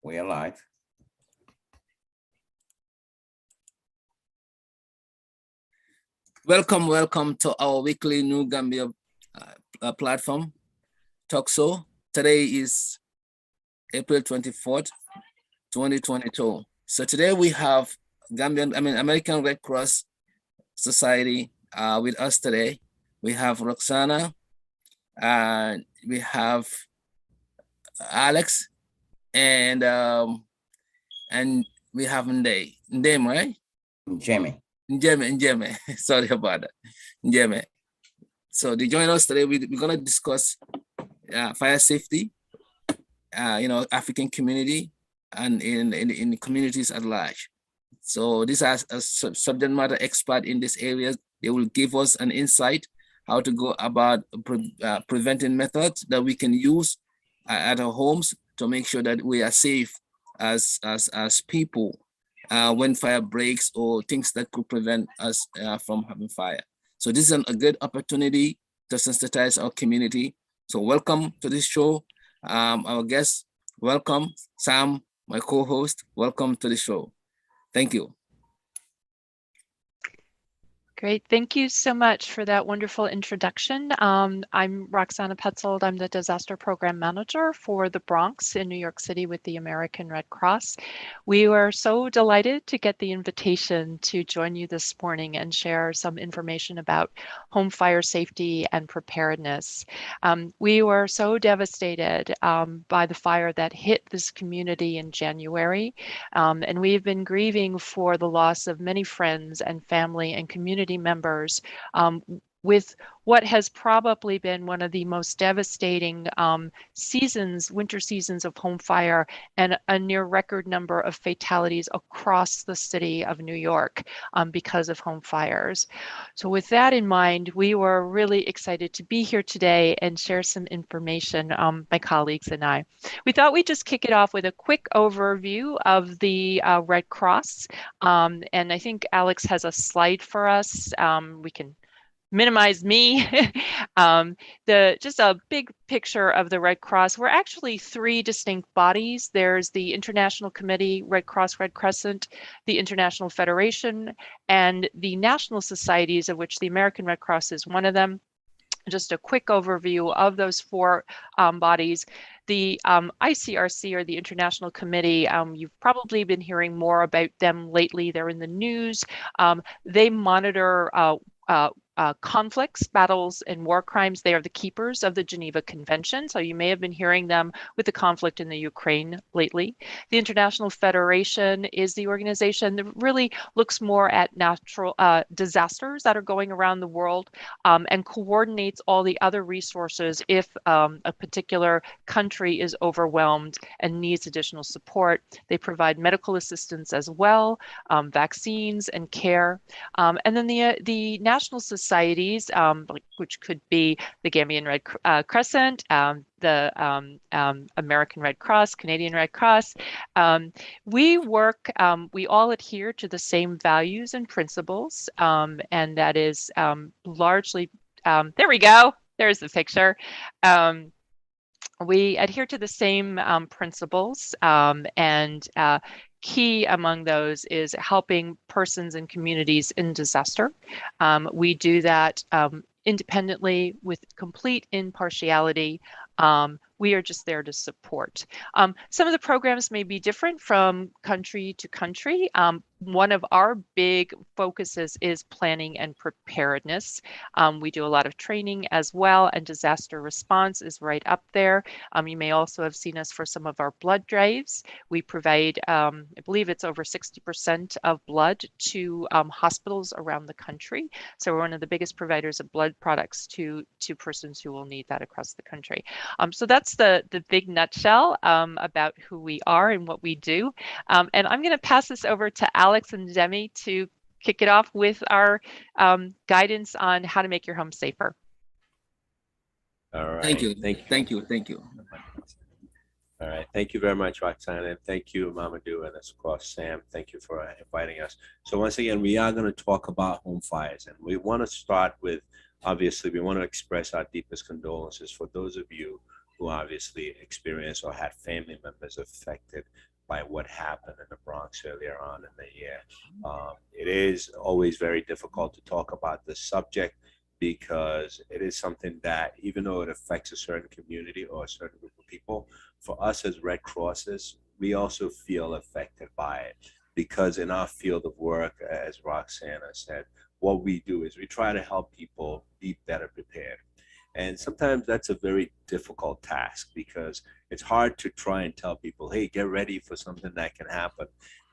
We are live. Welcome to our weekly New Gambia platform talk show. Today is April 24th, 2022. So today we have American Red Cross Society with us today. We have Roxana, and we have Alex, and we have Ndem, right? Jamie. Njeme. Sorry about that. Njeme. So to join us today, we're gonna discuss fire safety, African community, and in the communities at large. So these are a subject matter expert in this area. They will give us an insight how to go about preventing methods that we can use at our homes to make sure that we are safe as people when fire breaks or things that could prevent us from having fire. So this is a good opportunity to sensitize our community. So welcome to this show. Our guest, welcome. Sam, my co-host, welcome to the show. Thank you. Great. Thank you so much for that wonderful introduction. I'm Roxana Petzold. I'm the Disaster Program Manager for the Bronx in New York City with the American Red Cross. We were so delighted to get the invitation to join you this morning and share some information about home fire safety and preparedness. We were so devastated by the fire that hit this community in January, and we've been grieving for the loss of many friends and family and community members with what has probably been one of the most devastating winter seasons of home fire, and a near record number of fatalities across the city of New York because of home fires. So with that in mind, we were really excited to be here today and share some information, my colleagues and I. We thought we'd just kick it off with a quick overview of the Red Cross. And I think Alex has a slide for us. We can minimize me. Just a big picture of the Red Cross. We're actually three distinct bodies. There's the International Committee, Red Cross, Red Crescent, the International Federation, and the national societies, of which the American Red Cross is one of them. Just a quick overview of those four bodies. The ICRC, or the International Committee, you've probably been hearing more about them lately. They're in the news. They monitor conflicts, battles, and war crimes. They are the keepers of the Geneva Convention. So you may have been hearing them with the conflict in the Ukraine lately. The International Federation is the organization that really looks more at natural disasters that are going around the world and coordinates all the other resources if a particular country is overwhelmed and needs additional support. They provide medical assistance as well, vaccines and care. And then the national societies, which could be the Gambian Red Crescent, the American Red Cross, Canadian Red Cross. We all adhere to the same values and principles, and that is largely, there we go, there's the picture. We adhere to the same principles, and key among those is helping persons and communities in disaster. We do that independently with complete impartiality. We are just there to support. Some of the programs may be different from country to country. One of our big focuses is planning and preparedness. We do a lot of training as well, and disaster response is right up there. You may also have seen us for some of our blood drives. We provide, I believe it's over 60% of blood to hospitals around the country. So we're one of the biggest providers of blood products to persons who will need that across the country. So that's the big nutshell about who we are and what we do. And I'm going to pass this over to Alex and Demi to kick it off with our guidance on how to make your home safer. All right. Thank you. Thank you. All right. Thank you very much, Roxana. And thank you, Mamadou, and of course, Sam. Thank you for inviting us. So once again, we are going to talk about home fires. And we want to start with, obviously, we want to express our deepest condolences for those of you who obviously experienced or had family members affected by what happened in the Bronx earlier on in the year. It is always very difficult to talk about this subject because it is something that, even though it affects a certain community or a certain group of people, for us as Red Crosses, we also feel affected by it, because in our field of work, as Roxana said, what we do is we try to help people be better prepared. And sometimes that's a very difficult task, because it's hard to try and tell people, hey, get ready for something that can happen,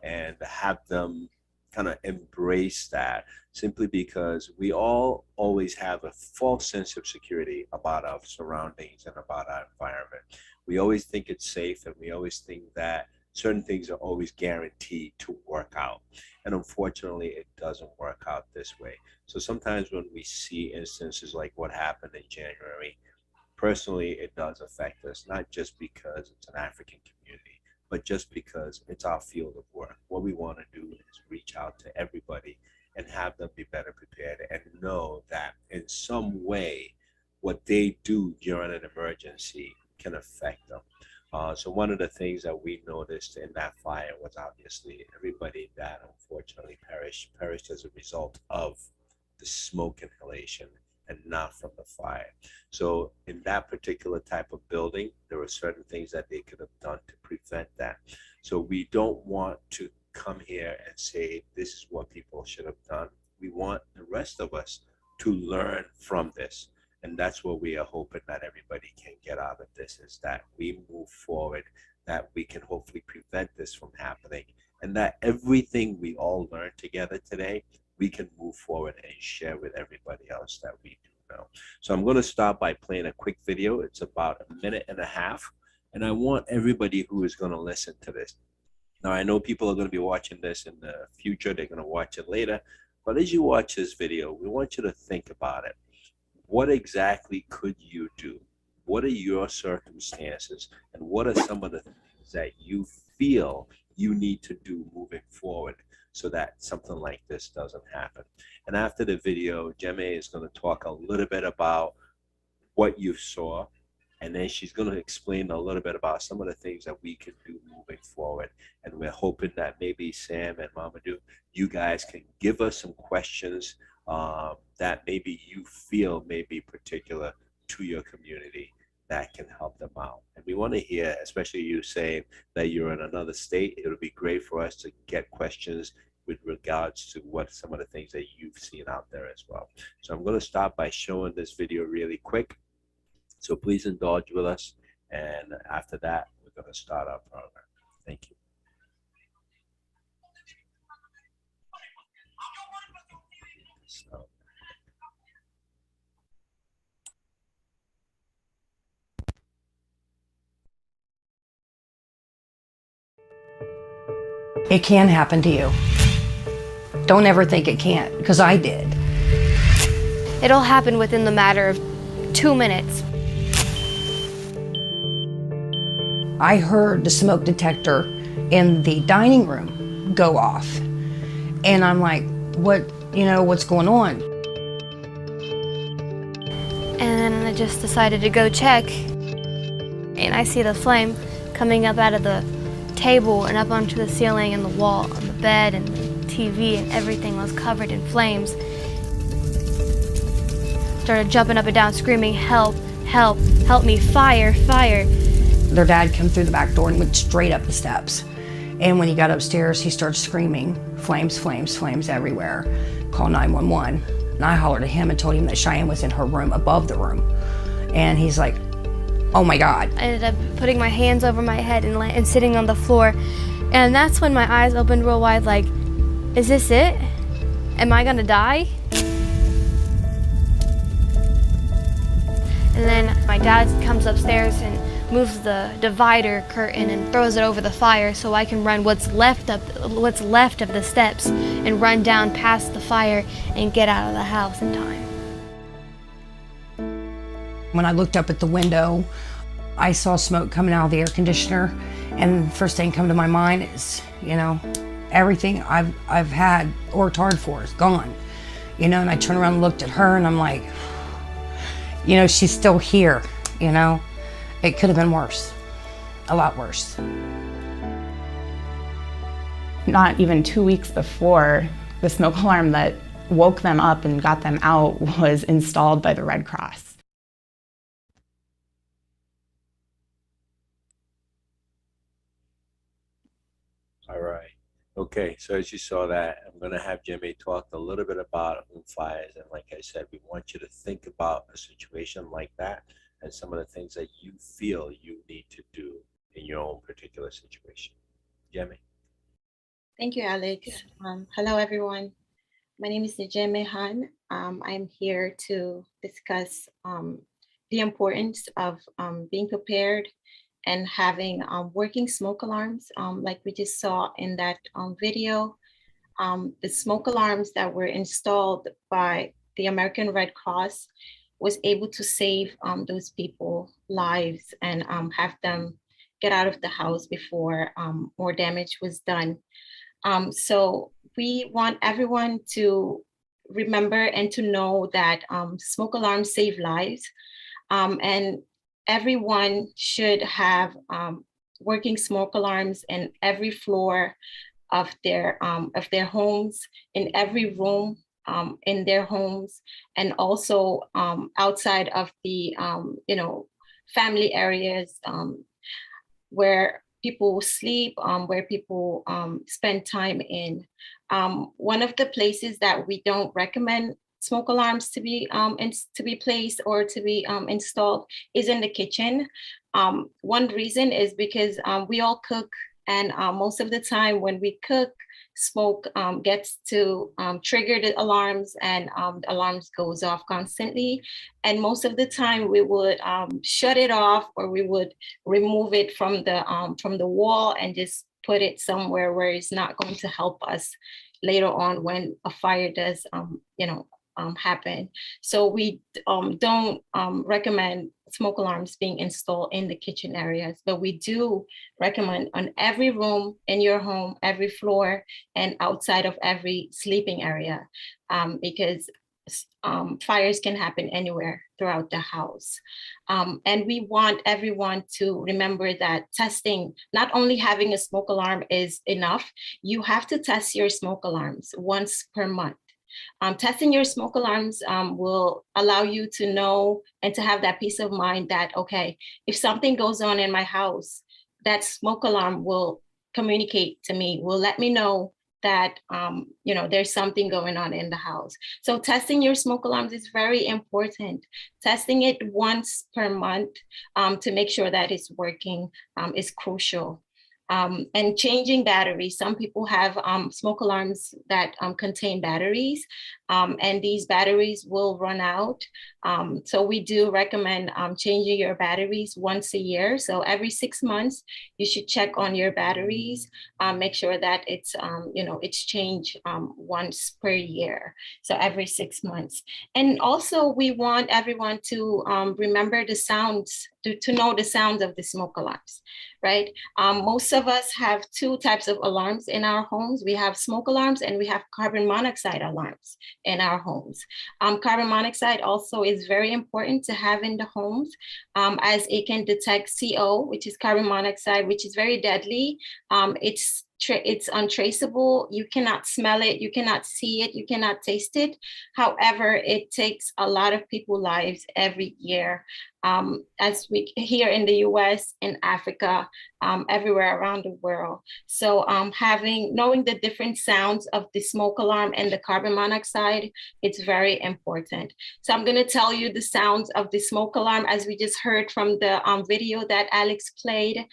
and have them kind of embrace that, simply because we all always have a false sense of security about our surroundings and about our environment. We always think it's safe, and we always think that certain things are always guaranteed to work out. And unfortunately, it doesn't work out this way. So sometimes when we see instances like what happened in January, personally, it does affect us, not just because it's an African community, but just because it's our field of work. What we want to do is reach out to everybody and have them be better prepared, and know that in some way, what they do during an emergency can affect them. So one of the things that we noticed in that fire was obviously everybody that unfortunately perished as a result of the smoke inhalation and not from the fire. So in that particular type of building, there were certain things that they could have done to prevent that. So we don't want to come here and say, this is what people should have done. We want the rest of us to learn from this. And that's what we are hoping that everybody can get out of this, is that we move forward, that we can hopefully prevent this from happening, and that everything we all learned together today, we can move forward and share with everybody else that we do know. So I'm going to start by playing a quick video. It's about 1.5 minutes, and I want everybody who is going to listen to this. Now, I know people are going to be watching this in the future. They're going to watch it later. But as you watch this video, we want you to think about it. What exactly could you do? What are your circumstances? And what are some of the things that you feel you need to do moving forward so that something like this doesn't happen? And after the video, Jemme is going to talk a little bit about what you saw, and then she's going to explain a little bit about some of the things that we can do moving forward. And we're hoping that maybe Sam and Mamadou, you guys can give us some questions that maybe you feel may be particular to your community that can help them out. And we want to hear, especially you saying that you're in another state, it would be great for us to get questions with regards to what some of the things that you've seen out there as well. So I'm going to start by showing this video really quick. So please indulge with us. And after that, we're going to start our program. Thank you. So. It can happen to you. Don't ever think it can't, because I did. It all happened within the matter of 2 minutes. I heard the smoke detector in the dining room go off. And I'm like, what's going on? And then I just decided to go check. And I see the flame coming up out of the table and up onto the ceiling and the wall, on the bed and the TV, and everything was covered in flames. Started jumping up and down, screaming, help, help, help me, fire, fire. Their dad came through the back door and went straight up the steps. And when he got upstairs, he started screaming, flames, flames, flames everywhere. Call 911. And I hollered at him and told him that Cheyenne was in her room above the room. And he's like, oh my God. I ended up putting my hands over my head and sitting on the floor. And that's when my eyes opened real wide, like, is this it? Am I gonna die? And then my dad comes upstairs and moves the divider curtain and throws it over the fire so I can run what's left of the steps and run down past the fire and get out of the house in time. When I looked up at the window, I saw smoke coming out of the air conditioner, and the first thing come to my mind is, everything I've had, worked hard for is gone. And I turned around and looked at her and I'm like, she's still here, It could have been worse, a lot worse. Not even 2 weeks before, the smoke alarm that woke them up and got them out was installed by the Red Cross. All right. Okay, so as you saw that, I'm going to have Jimmy talk a little bit about home fires. And like I said, we want you to think about a situation like that and some of the things that you feel you need to do in your own particular situation. Jimmy. Thank you, Alex. Hello, everyone. My name is Nejeme Han. I'm here to discuss the importance of being prepared and having working smoke alarms. Like we just saw in that video, the smoke alarms that were installed by the American Red Cross was able to save those people's lives and have them get out of the house before more damage was done. So we want everyone to remember and to know that smoke alarms save lives, and everyone should have working smoke alarms in every floor of their homes, in every room in their homes, and also outside of the family areas where people sleep, where people spend time in. One of the places that we don't recommend smoke alarms to be placed or to be installed is in the kitchen. One reason is because we all cook, and most of the time when we cook, smoke gets to trigger the alarms, and the alarms goes off constantly. And most of the time we would shut it off, or we would remove it from the wall and just put it somewhere where it's not going to help us later on when a fire does happen. So we don't recommend smoke alarms being installed in the kitchen areas, but we do recommend on every room in your home, every floor, and outside of every sleeping area, because fires can happen anywhere throughout the house. And we want everyone to remember that testing, not only having a smoke alarm is enough, you have to test your smoke alarms once per month. Testing your smoke alarms will allow you to know and to have that peace of mind that, okay, if something goes on in my house, that smoke alarm will communicate to me, will let me know that there's something going on in the house. So testing your smoke alarms is very important. Testing it once per month to make sure that it's working is crucial. And changing batteries. Some people have smoke alarms that contain batteries, and these batteries will run out. So we do recommend changing your batteries once a year. So every 6 months, you should check on your batteries, make sure that it's changed once per year. So every 6 months. And also we want everyone to remember the sounds, to know the sounds of the smoke alarms, right? Most of us have two types of alarms in our homes. We have smoke alarms and we have carbon monoxide alarms in our homes. Carbon monoxide also is very important to have in the homes, as it can detect CO, which is carbon monoxide, which is very deadly. It's untraceable. You cannot smell it, you cannot see it, you cannot taste it. However, it takes a lot of people's lives every year, as we here in the US, in Africa, everywhere around the world. So knowing the different sounds of the smoke alarm and the carbon monoxide, it's very important. So I'm gonna tell you the sounds of the smoke alarm as we just heard from the video that Alex played.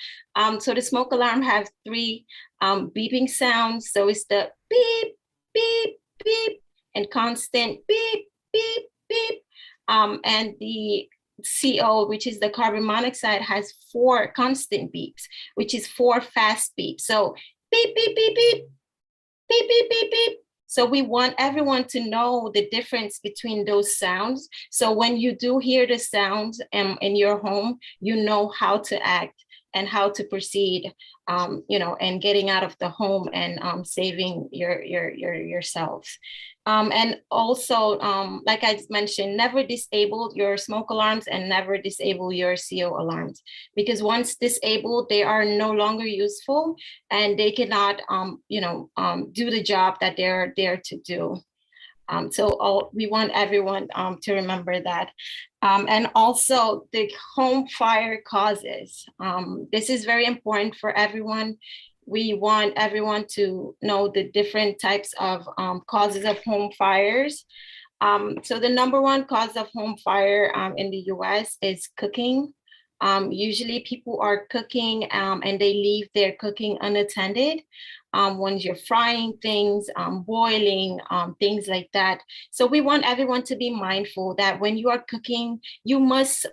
So the smoke alarm has 3 beeping sounds. So it's the beep, beep, beep, and constant beep, beep, beep. And the CO, which is the carbon monoxide, has 4 constant beeps, which is 4 fast beeps. So beep, beep, beep, beep, beep, beep, beep, beep. So we want everyone to know the difference between those sounds. So when you do hear the sounds in your home, you know how to act and how to proceed, and getting out of the home and saving yourselves. And also, like I mentioned, never disable your smoke alarms and never disable your CO alarms, because once disabled, they are no longer useful and they cannot, do the job that they're there to do. We want everyone to remember that. And also the home fire causes. This is very important for everyone. We want everyone to know the different types of causes of home fires. So the number one cause of home fire in the US is cooking. Usually people are cooking and they leave their cooking unattended. When you're frying things, boiling, things like that. So we want everyone to be mindful that when you are cooking, you must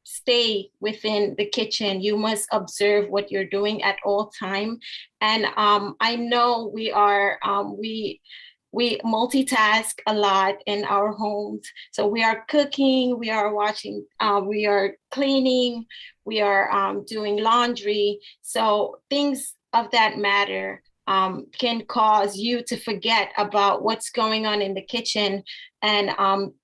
stay within the kitchen. You must observe what you're doing at all time. And I know we multitask a lot in our homes. So we are cooking, we are watching, we are cleaning, we are doing laundry. So things of that matter can cause you to forget about what's going on in the kitchen. And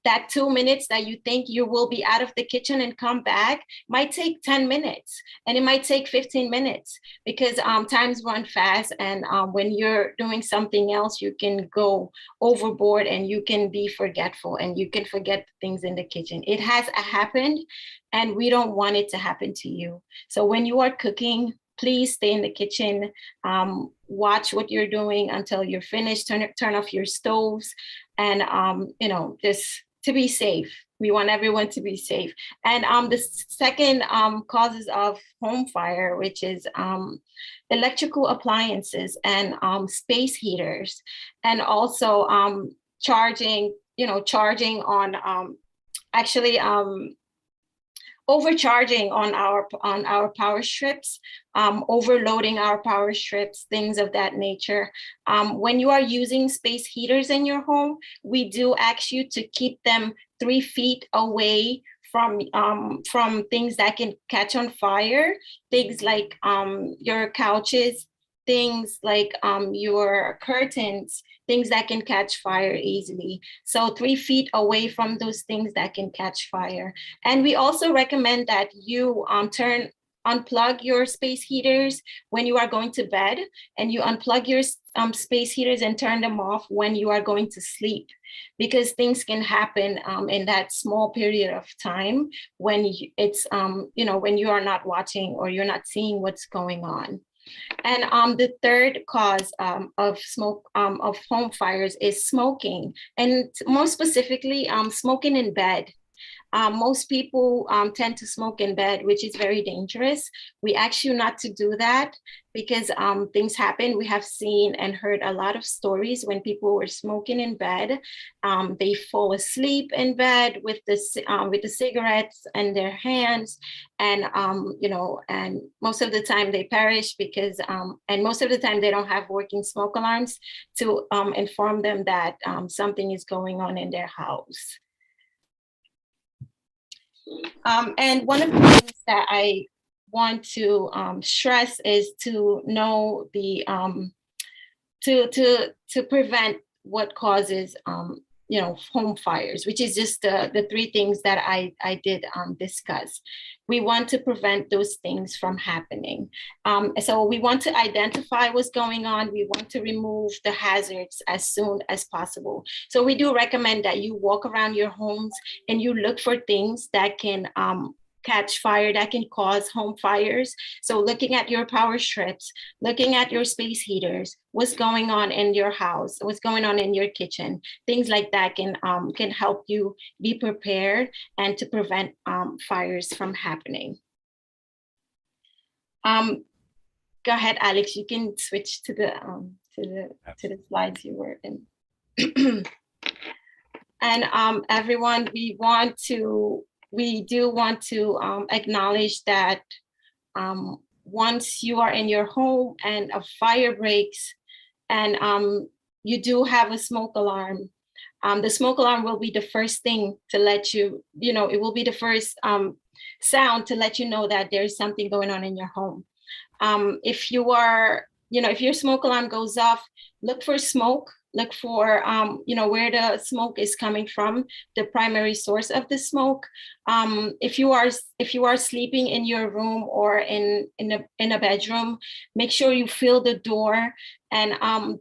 that 2 minutes that you think you will be out of the kitchen and come back might take 10 minutes and it might take 15 minutes because times run fast. And when you're doing something else, you can go overboard and you can be forgetful and you can forget things in the kitchen. It has happened and we don't want it to happen to you. So when you are cooking, please stay in the kitchen, watch what you're doing until you're finished, turn off your stoves, and just to be safe. We want everyone to be safe. And the second causes of home fire, which is electrical appliances and space heaters, and also charging on overcharging on our power strips, overloading our power strips, things of that nature. When you are using space heaters in your home, we do ask you to keep them 3 feet away from things that can catch on fire, things like your couches, things like your curtains, things that can catch fire easily. So 3 feet away from those things that can catch fire. And we also recommend that you unplug your space heaters when you are going to bed, and you unplug your space heaters and turn them off when you are going to sleep, because things can happen in that small period of time when when you are not watching or you're not seeing what's going on. And the third cause of home fires is smoking, and more specifically, smoking in bed. Most people tend to smoke in bed, which is very dangerous. We ask you not to do that because things happen. We have seen and heard a lot of stories when people were smoking in bed. They fall asleep in bed with the cigarettes in their hands, and and most of the time they perish because, and most of the time they don't have working smoke alarms to inform them that something is going on in their house. And one of the things that I want to stress is to know the to prevent what causes home fires, which is just the 3 things that I did discuss. We want to prevent those things from happening. So we want to identify what's going on. We want to remove the hazards as soon as possible. So we do recommend that you walk around your homes and you look for things that can catch fire, that can cause home fires. So looking at your power strips, looking at your space heaters, what's going on in your house, what's going on in your kitchen, things like that can help you be prepared and to prevent fires from happening. Go ahead, Alex. You can switch to the slides you were in. And everyone, we do want to acknowledge that once you are in your home and a fire breaks and you do have a smoke alarm, the smoke alarm will be the first thing to let you, it will be the first sound to let you know that there's something going on in your home. If your smoke alarm goes off, look for smoke look for, where the smoke is coming from, the primary source of the smoke. If you are sleeping in your room or in a bedroom, make sure you fill the door. And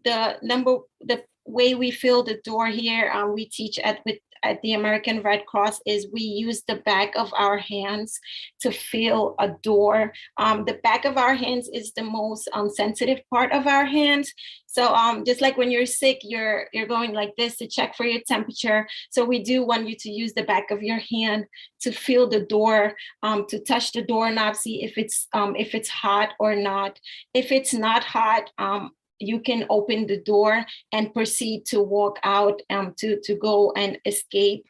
the way we fill the door here, we teach at the American Red Cross, is we use the back of our hands to fill a door. The back of our hands is the most sensitive part of our hands. So just like when you're sick, you're going like this to check for your temperature. So we do want you to use the back of your hand to feel the door, to touch the doorknob, see if it's hot or not. If it's not hot, you can open the door and proceed to walk out, to go and escape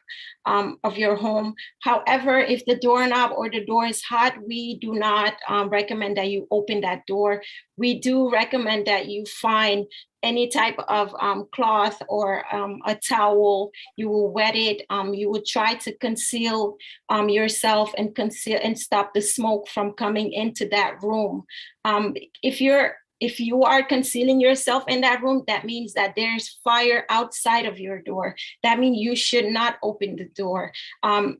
of your home. However, if the doorknob or the door is hot, we do not recommend that you open that door. We do recommend that you find any type of cloth or a towel. You will wet it. You will try to conceal yourself and stop the smoke from coming into that room. If you are concealing yourself in that room, that means that there's fire outside of your door. That means you should not open the door.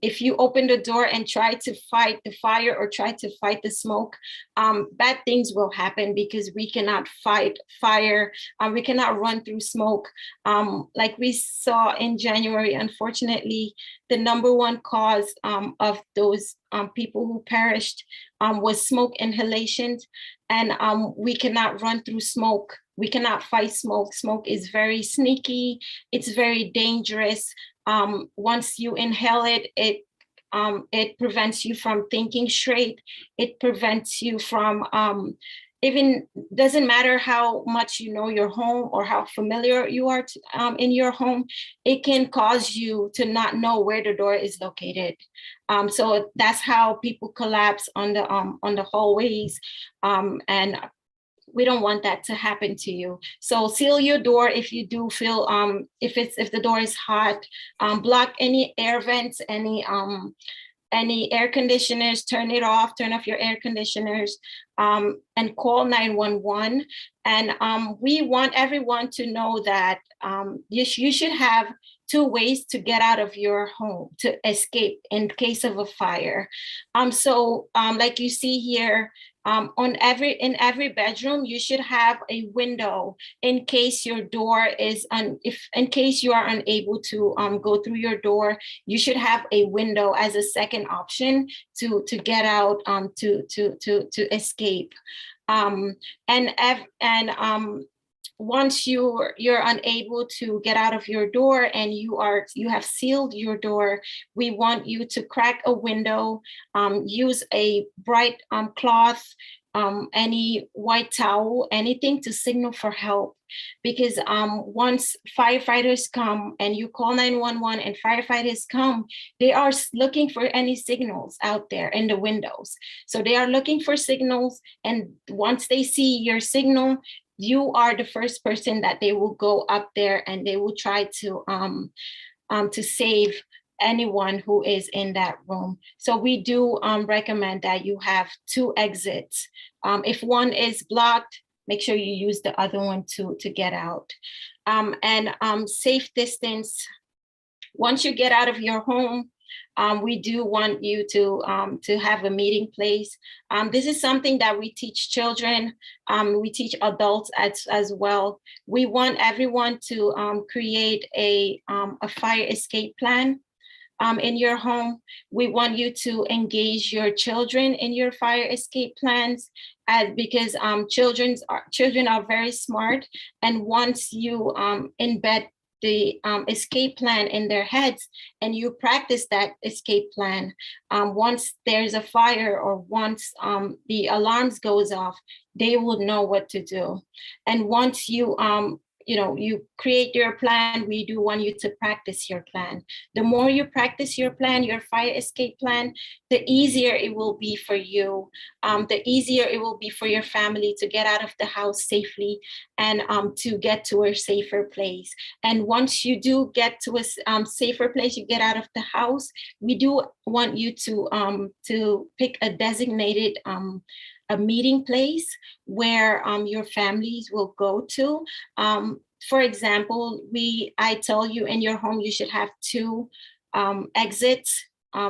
If you open the door and try to fight the fire or try to fight the smoke, bad things will happen, because we cannot fight fire. We cannot run through smoke. Like we saw in January, unfortunately, the number one cause of those people who perished was smoke inhalations. And we cannot run through smoke. We cannot fight smoke. Smoke is very sneaky. It's very dangerous. Once you inhale it, it prevents you from thinking straight. It prevents you from even, doesn't matter how much you know your home or how familiar you are in your home, it can cause you to not know where the door is located. So that's how people collapse on the hallways, and we don't want that to happen to you. So seal your door if you do feel if the door is hot. Block any air vents, any air conditioners, turn off your air conditioners, and call 911. And we want everyone to know that you should have 2 ways to get out of your home, to escape in case of a fire. Like you see here, in every bedroom, you should have a window in case your door is in case you are unable to go through your door. You should have a window as a second option to get out, to escape. Once you're unable to get out of your door and you have sealed your door, we want you to crack a window, use a bright cloth, any white towel, anything to signal for help. Because once firefighters come and you call 911 and firefighters come, they are looking for any signals out there in the windows. So they are looking for signals, and once they see your signal, you are the first person that they will go up there, and they will try to save anyone who is in that room. So we do recommend that you have 2 exits. If one is blocked, make sure you use the other one to get out. Safe distance. Once you get out of your home, we do want you to have a meeting place. This is something that we teach children. We teach adults as well. We want everyone to create a fire escape plan in your home. We want you to engage your children in your fire escape plans, because children are very smart. And once you embed the escape plan in their heads and you practice that escape plan, once there's a fire or once the alarms goes off, they will know what to do. And once you create your plan, we do want you to practice your plan. The more you practice your plan, your fire escape plan, the easier it will be for you. The easier it will be for your family to get out of the house safely and to get to a safer place. And once you do get to a safer place, you get out of the house, we do want you to pick a designated a meeting place where your families will go to. For example, I tell you in your home you should have 2 exits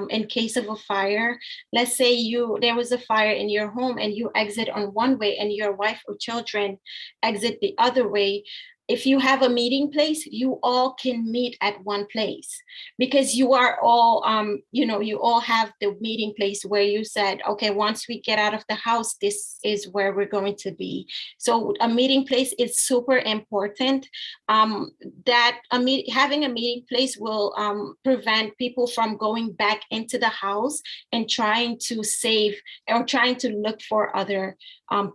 in case of a fire. Let's say there was a fire in your home and you exit on one way and your wife or children exit the other way. If you have a meeting place, you all can meet at one place, because you are all, you all have the meeting place where you said, okay, once we get out of the house, this is where we're going to be. So a meeting place is super important. Having a meeting place will prevent people from going back into the house and trying to save or trying to look for other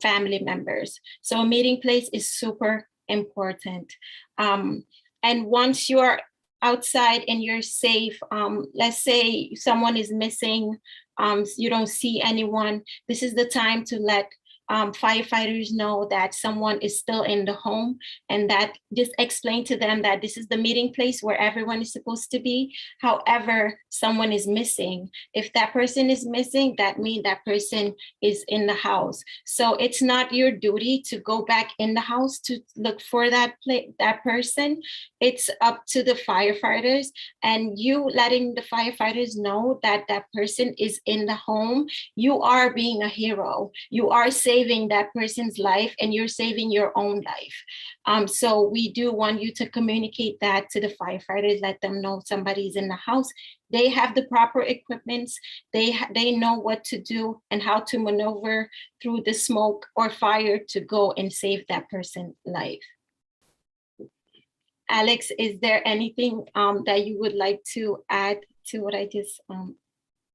family members. So a meeting place is super important. And once you're outside and you're safe, let's say someone is missing, you don't see anyone, this is the time to let firefighters know that someone is still in the home, and that just explain to them that this is the meeting place where everyone is supposed to be. However, someone is missing. If that person is missing, that means that person is in the house. So it's not your duty to go back in the house to look for that person. It's up to the firefighters, and you letting the firefighters know that that person is in the home. You are being a hero. You are saving that person's life, and you're saving your own life. So we do want you to communicate that to the firefighters, let them know somebody's in the house. They have the proper equipments. They know what to do and how to maneuver through the smoke or fire to go and save that person's life. Alex, is there anything that you would like to add to what I just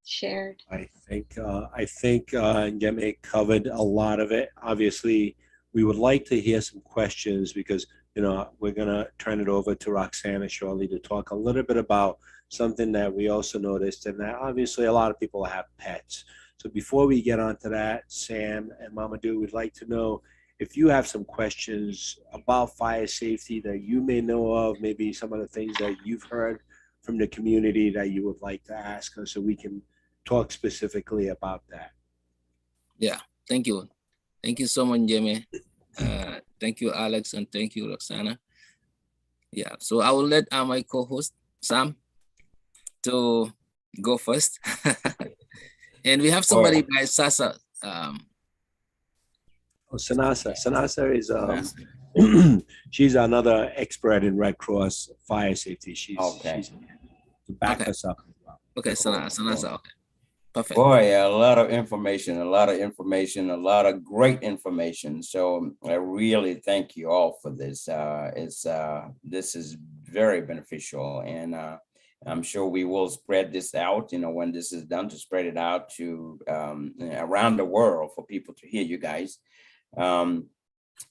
shared? I think Yemi covered a lot of it. Obviously, we would like to hear some questions, because we're gonna turn it over to Roxana shortly to talk a little bit about something that we also noticed, and that obviously a lot of people have pets. So before we get onto that, Sam and Mamadou, we'd like to know if you have some questions about fire safety that you may know of, maybe some of the things that you've heard from the community that you would like to ask us, so we can talk specifically about that. Yeah, thank you. Thank you so much, Jamie. Thank you, Alex, and thank you, Roxana. Yeah, so I will let my co-host, Sam, to go first. And we have somebody by Sasa. Sanasa. Sanasa is she's another expert in Red Cross fire safety. She's to back us up. Okay, Sanasa. Okay, perfect. Boy, a lot of information, a lot of great information. So I really thank you all for this. This is very beneficial, and I'm sure we will spread this out, when this is done, to spread it out to around the world for people to hear you guys.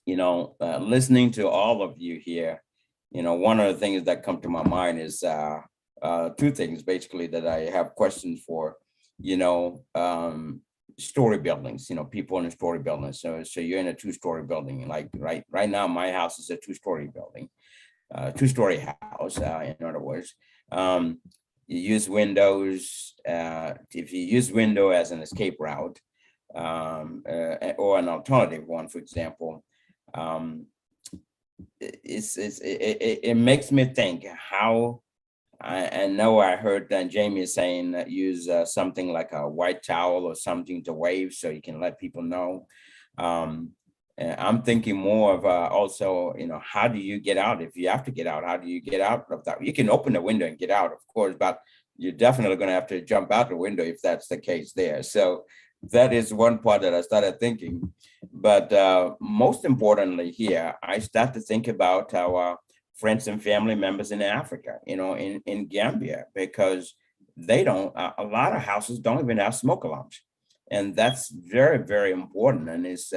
Listening to all of you here, one of the things that come to my mind is 2 things basically that I have questions for. Story buildings, people in a story building. So you're in a 2-story building, like right now, my house is a 2-story building, 2-story house, in other words. You use windows, if you use window as an escape route, or an alternative one, for example, it makes me think how. I know I heard Jamie saying that use something like a white towel or something to wave so you can let people know. I'm thinking more of also, how do you get out? If you have to get out, how do you get out of that? You can open the window and get out, of course, but you're definitely going to have to jump out the window if that's the case there. So that is one part that I started thinking. But most importantly here, I start to think about our friends and family members in Africa, in Gambia, because they don't, a lot of houses don't even have smoke alarms. And that's very, very important. And it's,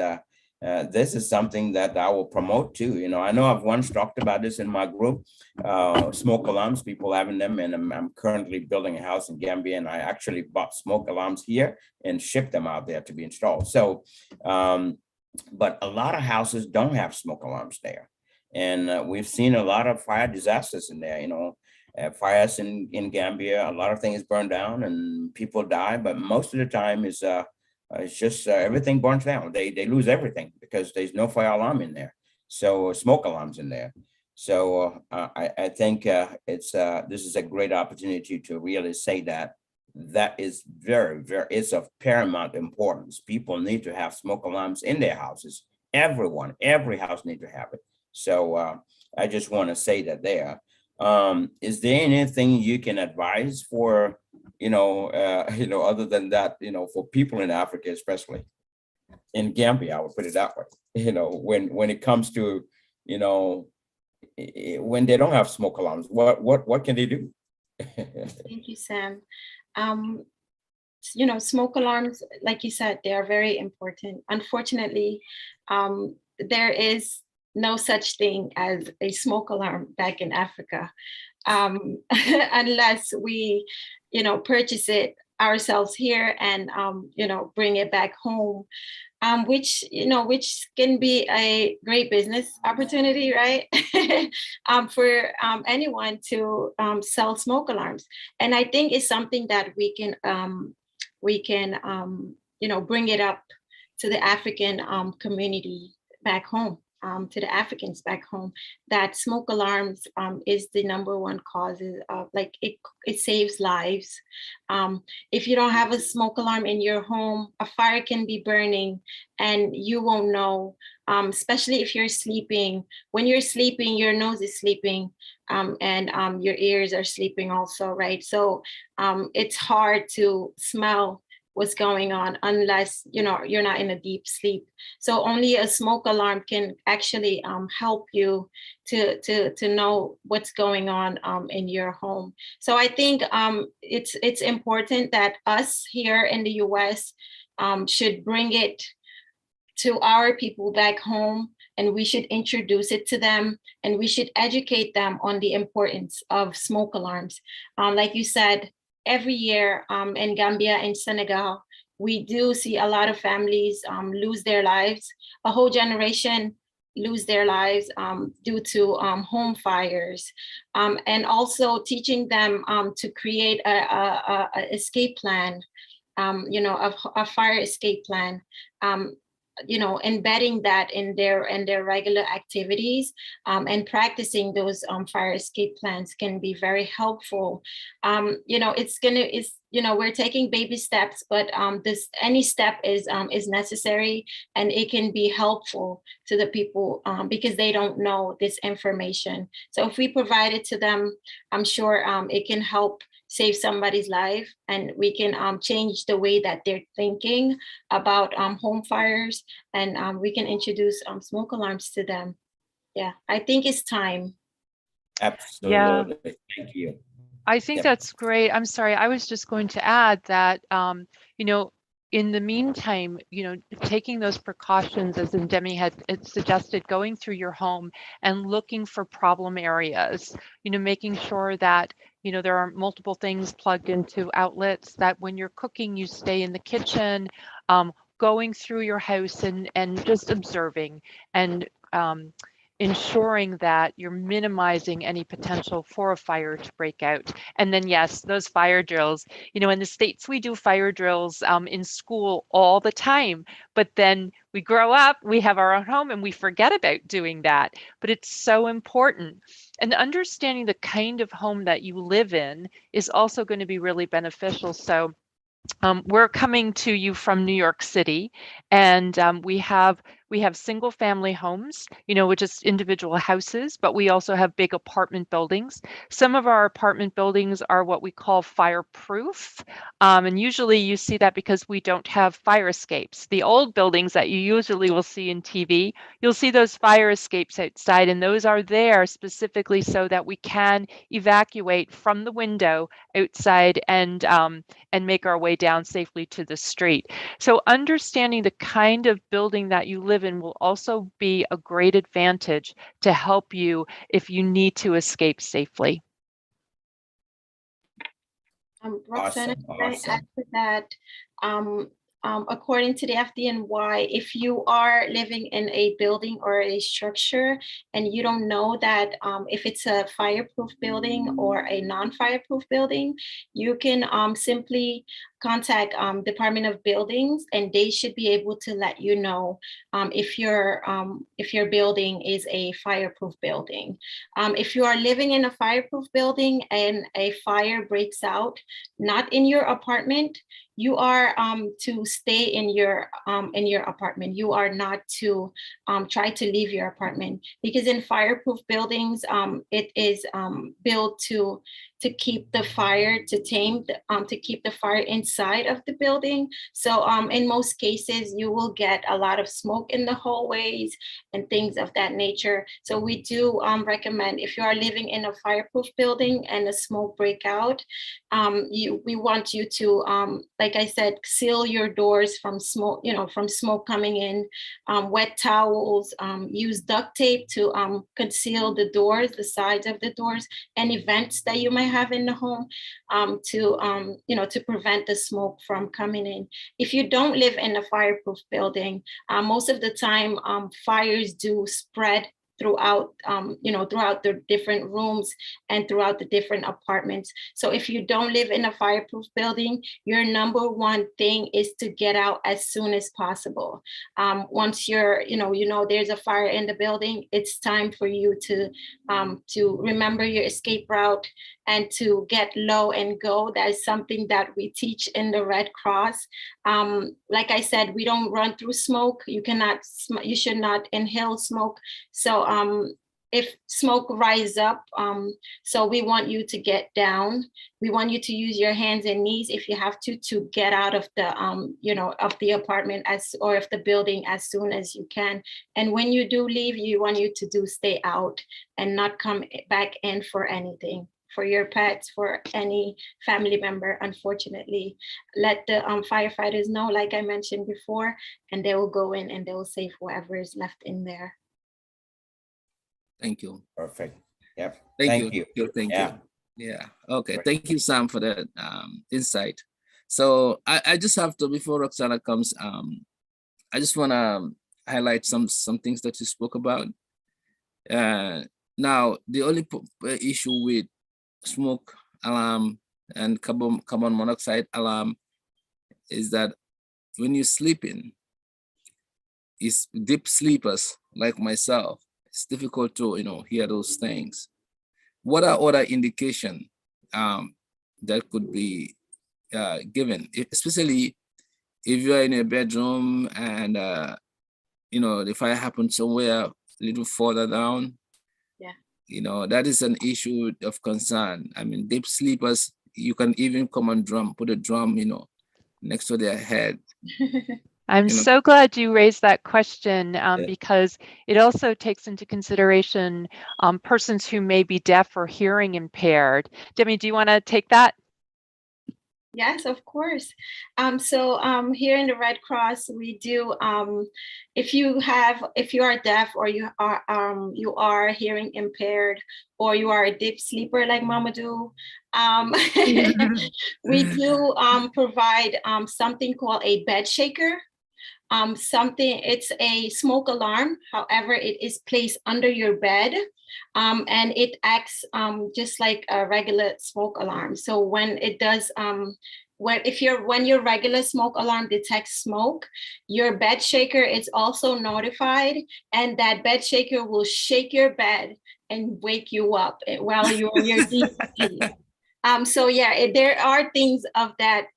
this is something that I will promote too. I know I've once talked about this in my group, smoke alarms, people having them. And I'm currently building a house in Gambia, and I actually bought smoke alarms here and shipped them out there to be installed. So, but a lot of houses don't have smoke alarms there. And we've seen a lot of fire disasters in there, fires in Gambia, a lot of things burn down and people die, but most of the time is It's just everything burns down. They lose everything because there's no fire alarm in there. So smoke alarms in there. So I think this is a great opportunity to really say that is very, it's of paramount importance. People need to have smoke alarms in their houses. Every house needs to have it. So I just want to say that there. Is there anything you can advise for, other than that, for people in Africa, especially in Gambia, I would put it that way, when it comes to, when they don't have smoke alarms, what can they do? Thank you, Sam. Smoke alarms, like you said, they are very important. Unfortunately, there is no such thing as a smoke alarm back in Africa, unless we, purchase it ourselves here and, bring it back home, which can be a great business opportunity, right? For anyone to sell smoke alarms. And I think it's something that we can bring it up to the African community back home, to the Africans back home, that smoke alarms is the number one causes of, like, it saves lives. If you don't have a smoke alarm in your home, a fire can be burning and you won't know, especially if you're sleeping. When you're sleeping, your nose is sleeping, and your ears are sleeping also, right? So it's hard to smell what's going on unless you're not in a deep sleep. So only a smoke alarm can actually help you to know what's going on in your home. So I think it's important that us here in the US should bring it to our people back home, and we should introduce it to them, and we should educate them on the importance of smoke alarms. Like you said, every year in Gambia and Senegal, we do see a lot of families lose their lives, a whole generation lose their lives due to home fires, and also teaching them to create a escape plan, a fire escape plan. Embedding that in their regular activities, and practicing those fire escape plans can be very helpful. We're taking baby steps, but any step is necessary, and it can be helpful to the people because they don't know this information. So if we provide it to them, I'm sure it can help save somebody's life, and we can change the way that they're thinking about home fires, and we can introduce smoke alarms to them. Yeah, I think it's time. Absolutely. Yeah. Thank you. I think Yep. that's great. I'm sorry, I was just going to add that, in the meantime, taking those precautions, as Demi had suggested, going through your home and looking for problem areas, making sure that, there are multiple things plugged into outlets, that when you're cooking, you stay in the kitchen, going through your house and just observing and ensuring that you're minimizing any potential for a fire to break out. And then, yes, those fire drills, in the States, we do fire drills in school all the time, but then we grow up, we have our own home, and we forget about doing that. But it's so important. And understanding the kind of home that you live in is also going to be really beneficial. So we're coming to you from New York City, and we have single family homes, which is individual houses, but we also have big apartment buildings. Some of our apartment buildings are what we call fireproof. And usually you see that because we don't have fire escapes. The old buildings that you usually will see in TV, you'll see those fire escapes outside, and those are there specifically so that we can evacuate from the window outside and make our way down safely to the street. So understanding the kind of building that you live in will also be a great advantage to help you if you need to escape safely. Roxana, Awesome. can I add to that? According to the FDNY, if you are living in a building or a structure and you don't know that if it's a fireproof building or a non-fireproof building, you can simply contact Department of Buildings, and they should be able to let you know if your building is a fireproof building. If you are living in a fireproof building and a fire breaks out, not in your apartment, you are to stay in your apartment. You are not to try to leave your apartment, because in fireproof buildings, it is built to keep the fire, to keep the fire inside of the building. So in most cases, you will get a lot of smoke in the hallways and things of that nature. So we do recommend, if you are living in a fireproof building and a smoke breakout, we want you to, like I said, seal your doors from smoke, from smoke coming in, wet towels, use duct tape to conceal the doors, the sides of the doors, any vents that you might have in the home, to prevent the smoke from coming in. If you don't live in a fireproof building, most of the time fires do spread throughout the different rooms and throughout the different apartments. So if you don't live in a fireproof building, your number one thing is to get out as soon as possible. Once there's a fire in the building, it's time for you to remember your escape route and to get low and go. That is something that we teach in the Red Cross. Like I said, we don't run through smoke. You should not inhale smoke. So if smoke rises up, so we want you to get down. We want you to use your hands and knees if you have to get out of the of the apartment or of the building as soon as you can. And when you do leave, you want you to stay out and not come back in for anything, for your pets, for any family member. Unfortunately, let the firefighters know, like I mentioned before, and they will go in and they will save whoever is left in there. Thank you. Perfect. Yep. Thank you. Thank you. Yeah. Okay. Thank you, Sam, for that insight. So I just have to, before Roxana comes, I just want to highlight some things that you spoke about. Now, the only issue with smoke alarm and carbon monoxide alarm is that when you're sleeping, it's deep sleepers like myself, it's difficult to hear those things. What are other indication that could be given, especially if you are in a bedroom and the fire happened somewhere a little further down? Yeah, that is an issue of concern. I mean, deep sleepers, you can even come and put a drum next to their head. I'm so glad you raised that question because it also takes into consideration persons who may be deaf or hearing impaired. Demi, do you want to take that? Yes, of course. So here in the Red Cross, we do, if you are deaf or you are hearing impaired or you are a deep sleeper like Mamadou, we do provide something called a bed shaker. It's a smoke alarm. However, it is placed under your bed, and it acts just like a regular smoke alarm. So when it does, when your regular smoke alarm detects smoke, your bed shaker is also notified, and that bed shaker will shake your bed and wake you up while you're in your deep sleep. So yeah, there are things of that,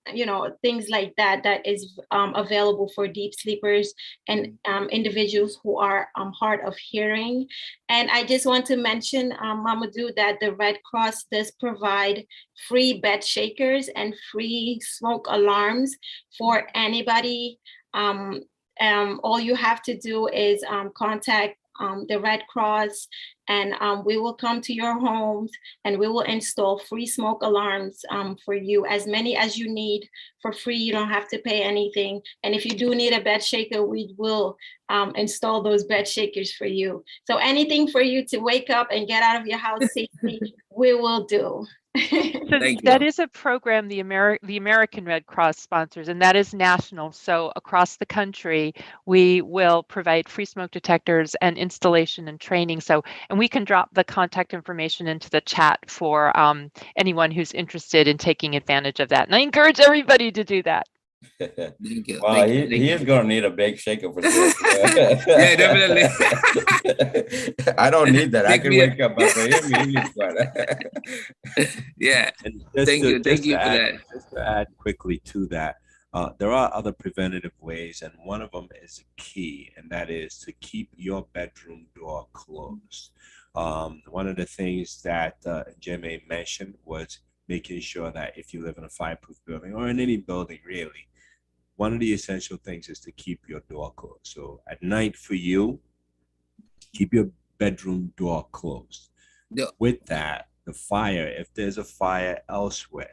things like that is available for deep sleepers and individuals who are hard of hearing. And I just want to mention, Mamadou, that the Red Cross does provide free bed shakers and free smoke alarms for anybody. All you have to do is contact the Red Cross, and we will come to your homes and we will install free smoke alarms for you, as many as you need for free. You don't have to pay anything. And if you do need a bed shaker, we will install those bed shakers for you. So anything for you to wake up and get out of your house safely, we will do. So that is a program the American Red Cross sponsors, and that is national. So across the country, we will provide free smoke detectors and installation and training. And And we can drop the contact information into the chat for anyone who's interested in taking advantage of that. And I encourage everybody to do that. Thank you. Well, Thank you. he is gonna need a big shaker for sure. Yeah, definitely. I don't need that. I Take can me a- wake up after him. He's fine. Yeah. And just Thank to, you. Thank just you to for add, that. just to add quickly to that, there are other preventative ways, and one of them is key, and that is to keep your bedroom door closed. One of the things that Jimmy mentioned was making sure that if you live in a fireproof building or in any building really, one of the essential things is to keep your door closed. So at night for you, keep your bedroom door closed. Yeah. With that, the fire, if there's a fire elsewhere,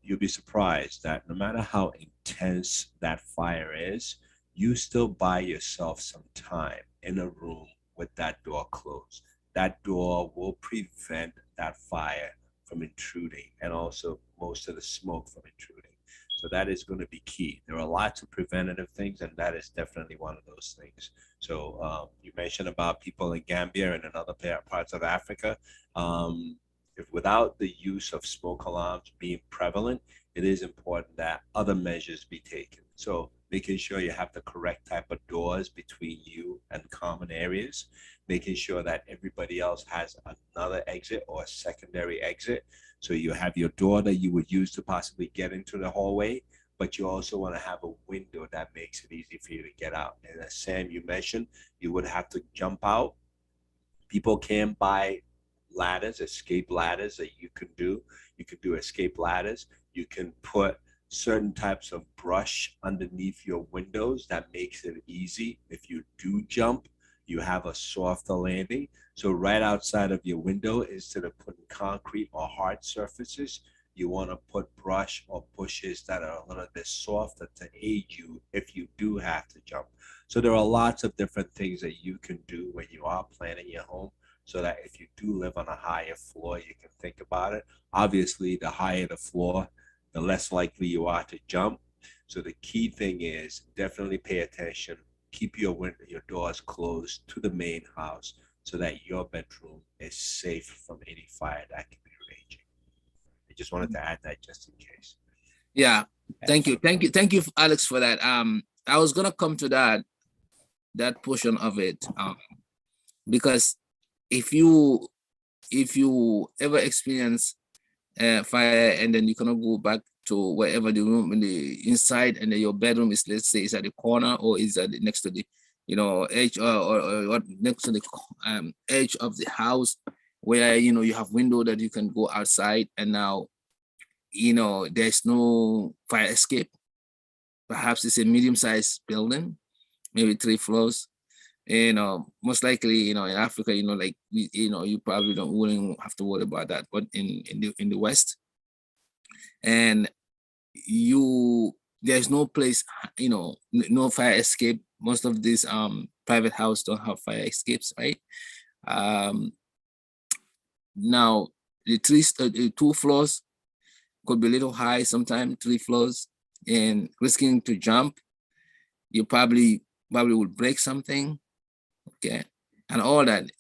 you'll be surprised that no matter how intense that fire is, you still buy yourself some time in a room with that door closed. That door will prevent that fire from intruding, and also most of the smoke from intruding. So that is going to be key. There are lots of preventative things, and that is definitely one of those things. So you mentioned about people in Gambia and in other parts of Africa. If without the use of smoke alarms being prevalent, it is important that other measures be taken. So making sure you have the correct type of doors between you and common areas, making sure that everybody else has another exit or a secondary exit. So you have your door that you would use to possibly get into the hallway, but you also want to have a window that makes it easy for you to get out. And as Sam, you mentioned, you would have to jump out. People can buy ladders, escape ladders that you can do. You can do escape ladders. You can put certain types of brush underneath your windows that makes it easy. If you do jump, you have a softer landing. So right outside of your window, instead of putting concrete or hard surfaces, you want to put brush or bushes that are a little bit softer to aid you if you do have to jump. So there are lots of different things that you can do when you are planning your home, so that if you do live on a higher floor, you can think about it. Obviously, the higher the floor, the less likely you are to jump. So the key thing is definitely pay attention. Keep your doors closed to the main house so that your bedroom is safe from any fire that can be raging. I just wanted to add that just in case. Yeah. Thank you. Thank you, Alex, for that. I was gonna come to that portion of it. Because if you ever experience fire and then you cannot go back to wherever the room in the inside, and then your bedroom is, let's say, is at the corner or is at the, next to the edge or next to the edge of the house, where you have window that you can go outside, and now there's no fire escape. Perhaps it's a medium-sized building, maybe 3 floors. Most likely, in Africa, like you probably wouldn't have to worry about that. But in the West, and there's no place, no fire escape. Most of these private houses don't have fire escapes, right? Now the 2 floors could be a little high, sometimes 3 floors, and risking to jump, you probably will break something. Okay, and all that,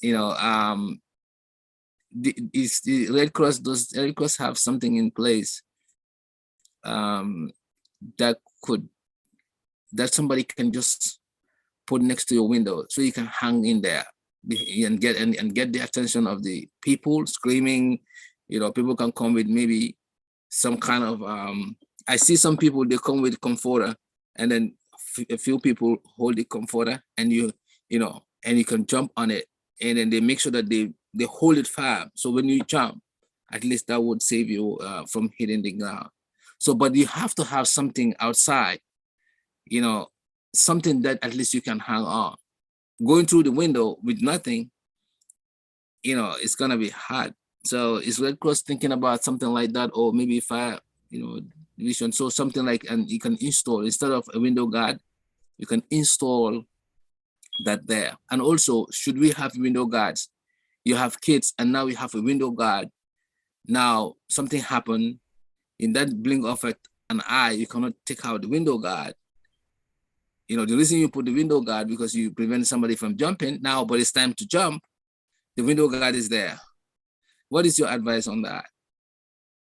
the Red Cross, Red Cross have something in place that somebody can just put next to your window, so you can hang in there and get the attention of the people screaming. People can come with maybe some kind of I see some people, they come with comforter, and then a few people hold the comforter, and and you can jump on it, and then they make sure that they hold it firm. So when you jump, at least that would save you from hitting the ground. So, but you have to have something outside, something that at least you can hang on. Going through the window with nothing, it's gonna be hard. So is Red Cross thinking about something like that, or maybe fire, division? So something like, and you can install, instead of a window guard, you can install that there. And also, should we have window guards? You have kids, and now you have a window guard. Now something happened, in that blink of an eye, you cannot take out the window guard. The reason you put the window guard, because you prevent somebody from jumping now, but it's time to jump. The window guard is there. What is your advice on that?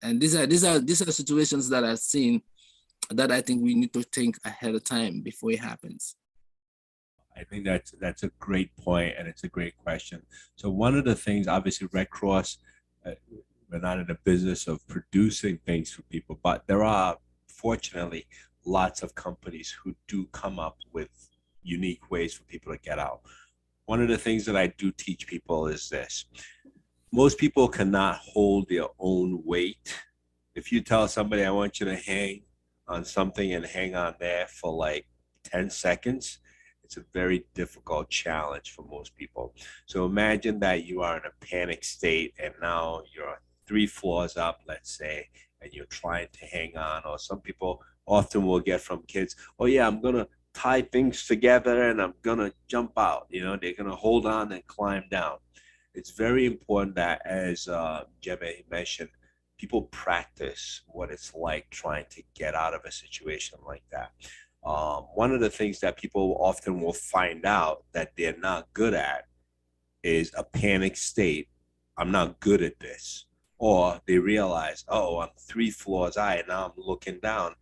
And these are situations that I've seen that I think we need to think ahead of time before it happens. I think that's a great point, and it's a great question. So one of the things, obviously, Red Cross, we're not in the business of producing things for people, but there are, fortunately, lots of companies who do come up with unique ways for people to get out. One of the things that I do teach people is this. Most people cannot hold their own weight. If you tell somebody, I want you to hang on something and hang on there for like 10 seconds, it's a very difficult challenge for most people. So imagine that you are in a panic state and now you're 3 floors up, let's say, and you're trying to hang on. Or some people often will get from kids, oh yeah, I'm gonna tie things together and I'm gonna jump out. You know, they're gonna hold on and climb down. It's very important that, as Jeme mentioned, people practice what it's like trying to get out of a situation like that. One of the things that people often will find out that they're not good at is a panic state. I'm not good at this. Or they realize, oh, I'm 3 floors high and now I'm looking down.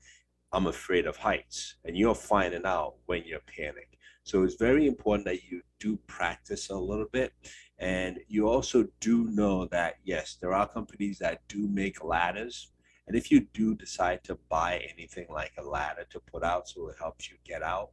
I'm afraid of heights. And you're finding out when you're panicked. So it's very important that you do practice a little bit. And you also do know that, yes, there are companies that do make ladders. And if you do decide to buy anything like a ladder to put out so it helps you get out,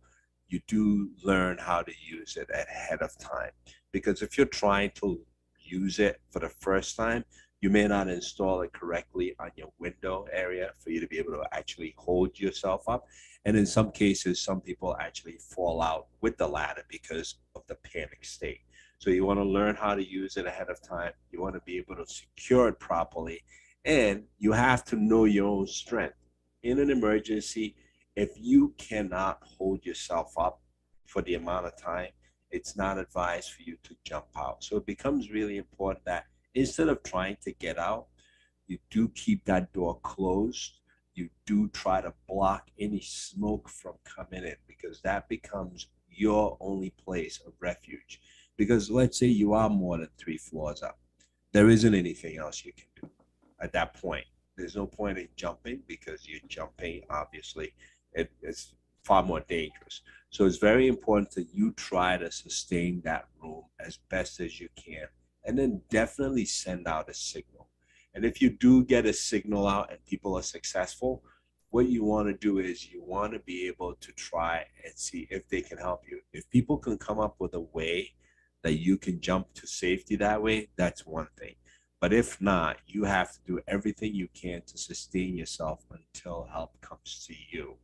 you do learn how to use it ahead of time. Because if you're trying to use it for the first time, you may not install it correctly on your window area for you to be able to actually hold yourself up. And in some cases, some people actually fall out with the ladder because of the panic state. So you want to learn how to use it ahead of time. You want to be able to secure it properly. And you have to know your own strength. In an emergency, if you cannot hold yourself up for the amount of time, it's not advised for you to jump out. So it becomes really important that instead of trying to get out, you do keep that door closed. You do try to block any smoke from coming in, because that becomes your only place of refuge. Because let's say you are more than 3 floors up. There isn't anything else you can do at that point. There's no point in jumping, because you're jumping, obviously, it's far more dangerous. So it's very important that you try to sustain that room as best as you can, and then definitely send out a signal. And if you do get a signal out and people are successful, what you want to do is you want to be able to try and see if they can help you. If people can come up with a way that you can jump to safety that way, that's one thing. But if not, you have to do everything you can to sustain yourself until help comes to you,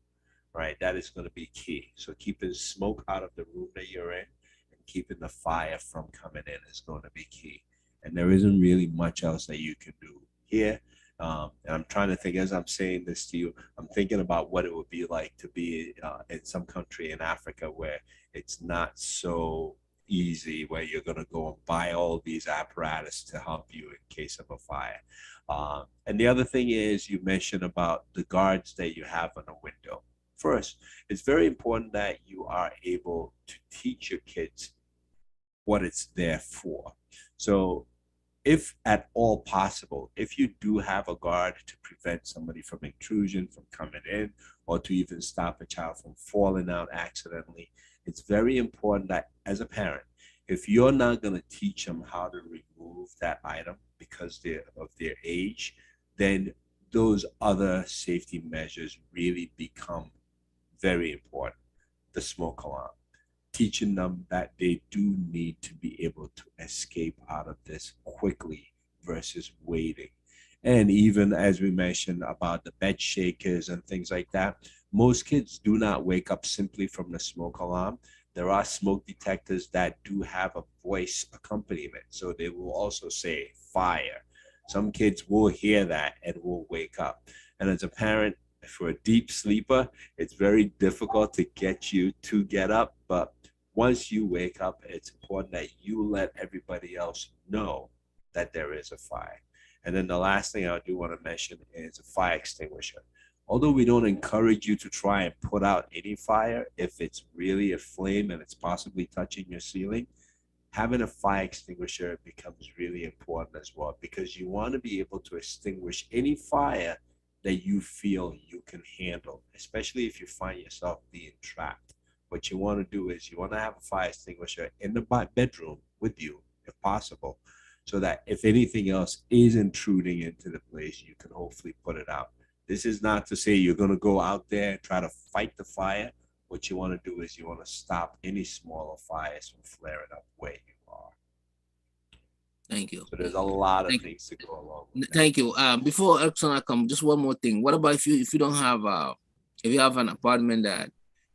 right? That is going to be key. So keeping smoke out of the room that you're in and keeping the fire from coming in is going to be key. And there isn't really much else that you can do here. And I'm trying to think, as I'm saying this to you, I'm thinking about what it would be like to be in some country in Africa where it's not so easy, where you're going to go and buy all these apparatus to help you in case of a fire. And the other thing is, you mentioned about the guards that you have on the window. First, it's very important that you are able to teach your kids what it's there for. So if at all possible, if you do have a guard to prevent somebody from intrusion, from coming in, or to even stop a child from falling out accidentally, it's very important that as a parent, if you're not going to teach them how to remove that item because of their age, then those other safety measures really become very important. The smoke alarm, teaching them that they do need to be able to escape out of this quickly versus waiting. And even as we mentioned about the bed shakers and things like that, most kids do not wake up simply from the smoke alarm. There are smoke detectors that do have a voice accompaniment. So they will also say fire. Some kids will hear that and will wake up. And as a parent, for a deep sleeper, it's very difficult to get you to get up. But once you wake up, it's important that you let everybody else know that there is a fire. And then the last thing I do want to mention is a fire extinguisher. Although we don't encourage you to try and put out any fire, if it's really a flame and it's possibly touching your ceiling, having a fire extinguisher becomes really important as well, because you want to be able to extinguish any fire that you feel you can handle, especially if you find yourself being trapped. What you want to do is you want to have a fire extinguisher in the bedroom with you, if possible, so that if anything else is intruding into the place, you can hopefully put it out. This is not to say you're going to go out there and try to fight the fire. What you want to do is you want to stop any smaller fires from flaring up where you are. Thank you. So there's a lot of Thank things to go along with that. Thank you. Before Oksana come, just one more thing. What about if you don't have if you have an apartment that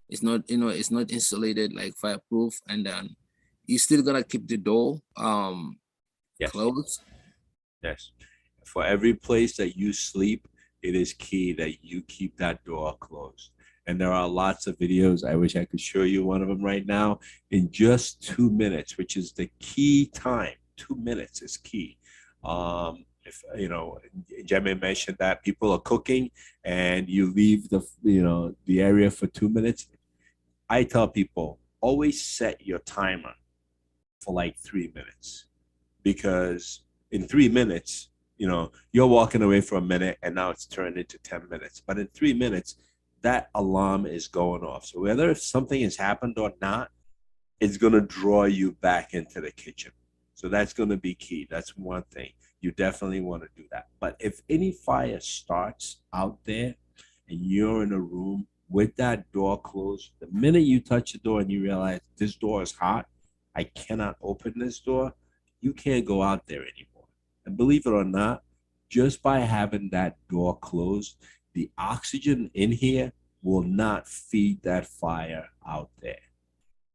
is not it's not insulated, like fireproof, and then you still gonna keep the door Yes. closed? Yes. For every place that you sleep, it is key that you keep that door closed. And there are lots of videos. I wish I could show you one of them right now in just 2 minutes, which is the key time. 2 minutes is key. If you know, Jemmy mentioned that people are cooking and you leave the area for 2 minutes. I tell people always set your timer for like 3 minutes, because in 3 minutes, you're walking away for a minute and now it's turned into 10 minutes. But in 3 minutes, that alarm is going off. So whether if something has happened or not, it's going to draw you back into the kitchen. So that's going to be key. That's one thing. You definitely want to do that. But if any fire starts out there and you're in a room with that door closed, the minute you touch the door and you realize this door is hot, I cannot open this door, you can't go out there anymore. And believe it or not, just by having that door closed, the oxygen in here will not feed that fire out there.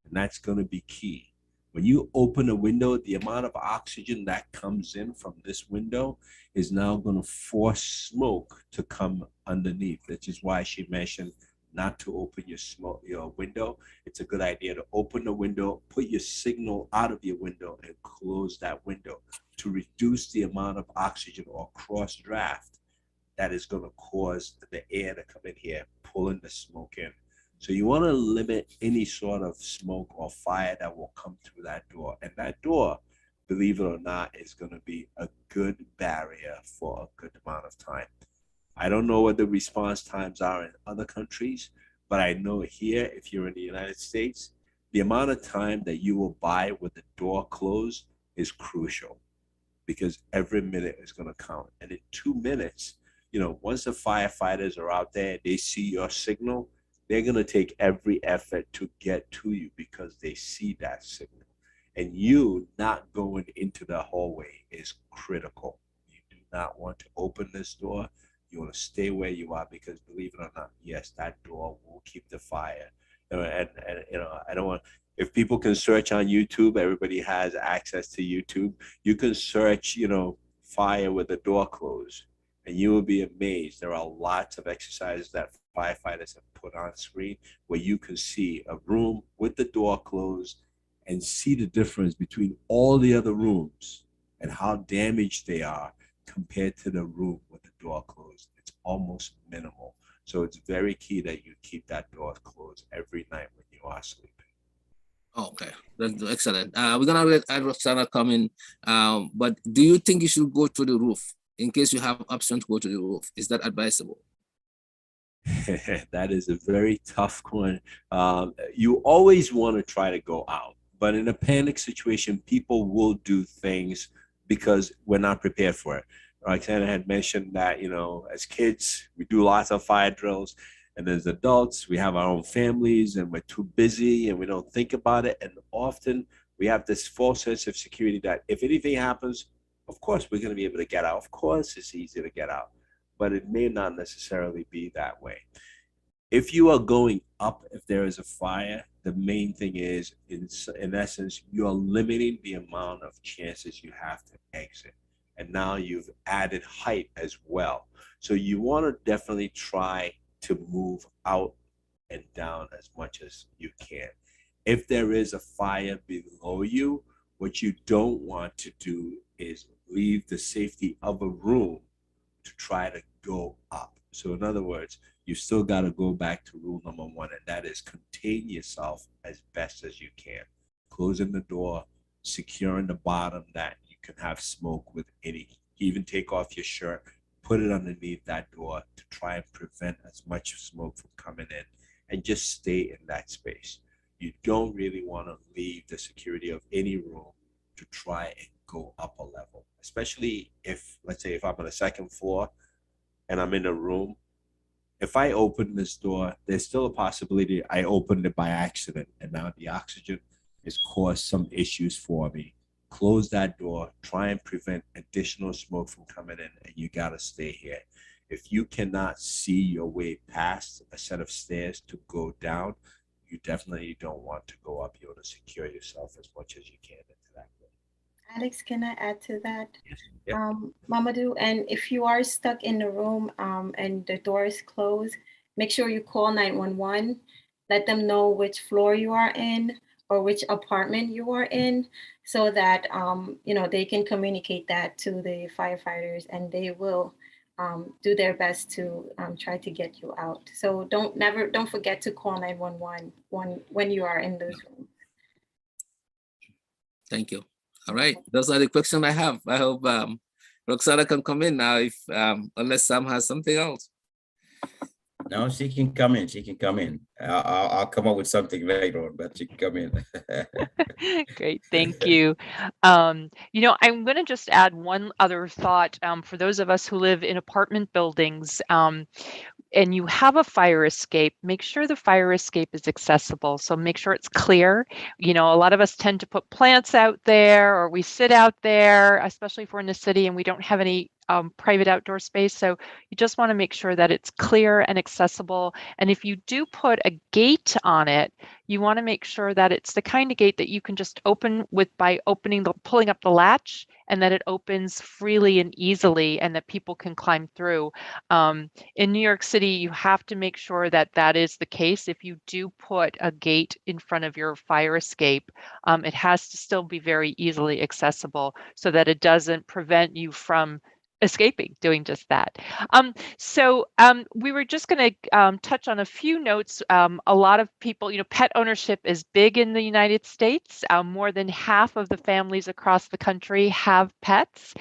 And that's going to be key. When you open a window, the amount of oxygen that comes in from this window is now going to force smoke to come underneath, which is why she mentioned not to open your window. It's a good idea to open the window, put your signal out of your window, and close that window to reduce the amount of oxygen or cross draft that is going to cause the air to come in here, pulling the smoke in. So you want to limit any sort of smoke or fire that will come through that door. And that door, believe it or not, is going to be a good barrier for a good amount of time. I don't know what the response times are in other countries, but I know here, if you're in the United States, the amount of time that you will buy with the door closed is crucial, because every minute is going to count. And in 2 minutes, once the firefighters are out there, they see your signal, they're going to take every effort to get to you because they see that signal. And you not going into the hallway is critical. You do not want to open this door. You want to stay where you are, because believe it or not, yes, that door will keep the fire. And I don't want, if people can search on YouTube, everybody has access to YouTube. You can search, fire with the door closed, and you will be amazed. There are lots of exercises that firefighters have put on screen where you can see a room with the door closed and see the difference between all the other rooms and how damaged they are compared to the room with the door closed. It's almost minimal. So it's very key that you keep that door closed every night when you are sleeping. Okay, that's excellent. We're gonna let Roxana come in, but do you think you should go to the roof in case you have option to go to the roof? Is that advisable? That is a very tough one. You always want to try to go out, but in a panic situation, people will do things because we're not prepared for it. Roxana had mentioned that, as kids, we do lots of fire drills, and as adults, we have our own families and we're too busy and we don't think about it. And often we have this false sense of security that if anything happens, of course, we're going to be able to get out. Of course, it's easy to get out, but it may not necessarily be that way. If you are going up, if there is a fire, the main thing is, in essence, you're limiting the amount of chances you have to exit. And now you've added height as well. So you want to definitely try to move out and down as much as you can. If there is a fire below you, what you don't want to do is leave the safety of a room to try to go up. So in other words, you still got to go back to rule number one, and that is contain yourself as best as you can. Closing the door, securing the bottom that you can have smoke with any, even take off your shirt, put it underneath that door to try and prevent as much smoke from coming in, and just stay in that space. You don't really want to leave the security of any room to try and go up a level, especially if, let's say, if I'm on the second floor and I'm in a room. If I open this door, there's still a possibility I opened it by accident, and now the oxygen has caused some issues for me. Close that door, try and prevent additional smoke from coming in, and you gotta stay here. If you cannot see your way past a set of stairs to go down, you definitely don't want to go up. You want to secure yourself as much as you can into that room. Alex, can I add to that? Yes. Yep. Mamadou, and if you are stuck in the room and the door is closed, make sure you call 911. Let them know which floor you are in or which apartment you are in, so that they can communicate that to the firefighters, and they will do their best to try to get you out. So don't forget to call 911 when you are in those rooms. Thank you. All right, those are the questions I have. I hope Roxana can come in now, if unless Sam has something else. No, she can come in. She can come in. I'll come up with something later on, but she can come in. Great, thank you. I'm going to just add one other thought for those of us who live in apartment buildings. And you have a fire escape, make sure the fire escape is accessible. So make sure it's clear. A lot of us tend to put plants out there, or we sit out there, especially if we're in the city and we don't have any private outdoor space. So you just want to make sure that it's clear and accessible. And if you do put a gate on it, you want to make sure that it's the kind of gate that you can just open by pulling up the latch, and that it opens freely and easily, and that people can climb through. In New York City, you have to make sure that that is the case. If you do put a gate in front of your fire escape, it has to still be very easily accessible, so that it doesn't prevent you from escaping, doing just that. So we were just going to touch on a few notes. A lot of people, pet ownership is big in the United States. More than half of the families across the country have pets.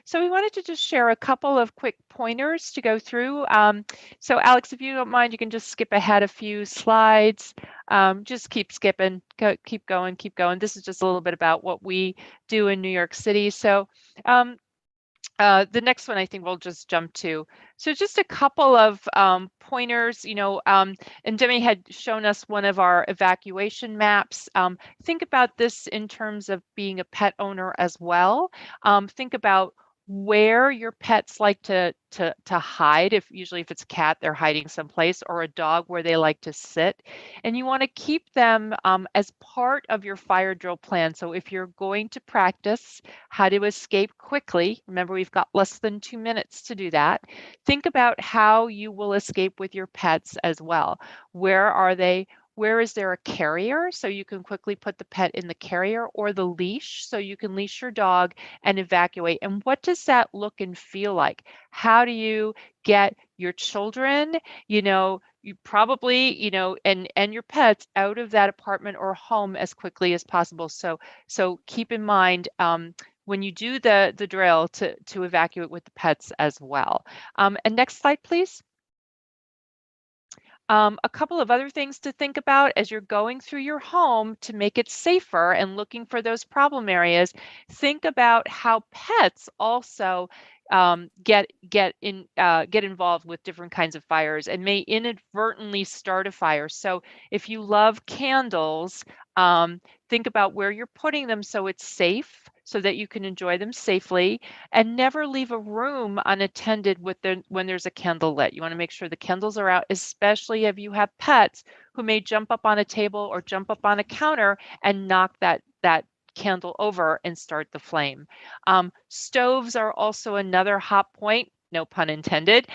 So we wanted to just share a couple of quick pointers to go through. So Alex, if you don't mind, you can just skip ahead a few slides. Just keep skipping, keep going. This is just a little bit about what we do in New York City. So the next one I think we'll just jump to. So just a couple of pointers, and Demi had shown us one of our evacuation maps. Think about this in terms of being a pet owner as well. Think about where your pets like to hide. Usually if it's a cat, they're hiding someplace, or a dog where they like to sit. And you want to keep them as part of your fire drill plan. So if you're going to practice how to escape quickly, remember we've got less than 2 minutes to do that. Think about how you will escape with your pets as well. Where are they? Where is there a carrier, so you can quickly put the pet in the carrier, or the leash, so you can leash your dog and evacuate? And what does that look and feel like? How do you get your children, you probably, and your pets out of that apartment or home as quickly as possible? So keep in mind when you do the drill to evacuate with the pets as well. And next slide, please. A couple of other things to think about as you're going through your home to make it safer and looking for those problem areas. Think about how pets also get involved with different kinds of fires and may inadvertently start a fire. So if you love candles, think about where you're putting them so it's safe, so that you can enjoy them safely, and never leave a room unattended when there's a candle lit. You want to make sure the candles are out, especially if you have pets who may jump up on a table or jump up on a counter and knock that candle over and start the flame. Stoves are also another hot point, no pun intended,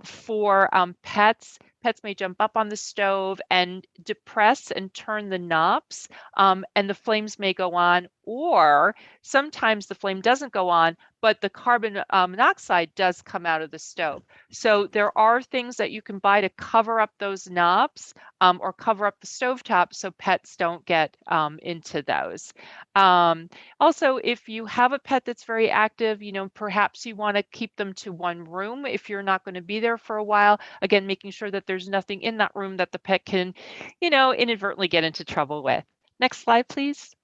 for pets. Pets may jump up on the stove and depress and turn the knobs, and the flames may go on or sometimes the flame doesn't go on, but the carbon monoxide does come out of the stove. So there are things that you can buy to cover up those knobs or cover up the stovetop so pets don't get into those. Also, if you have a pet that's very active, perhaps you want to keep them to one room if you're not going to be there for a while. Again, making sure that there's nothing in that room that the pet can, inadvertently get into trouble with. Next slide, please.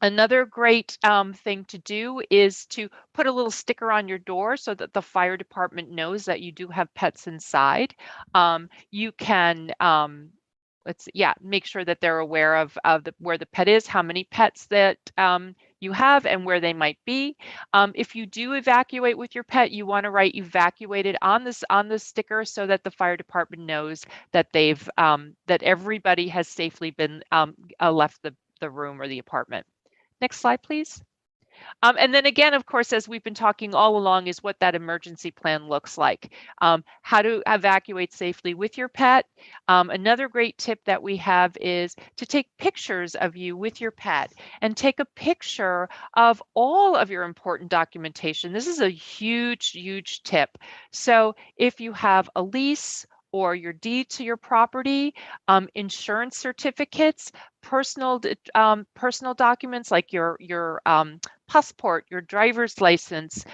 Another great thing to do is to put a little sticker on your door so that the fire department knows that you do have pets inside. You can make sure that they're aware of where the pet is, how many pets that you have, and where they might be. If you do evacuate with your pet, you want to write "evacuated" on the sticker so that the fire department knows that that everybody has safely been left the room or the apartment. Next slide, please. And then again, of course, as we've been talking all along, is what that emergency plan looks like. How to evacuate safely with your pet. Another great tip that we have is to take pictures of you with your pet and take a picture of all of your important documentation. This is a huge, huge tip. So if you have a lease or your deed to your property, insurance certificates, personal documents like your passport, your driver's license,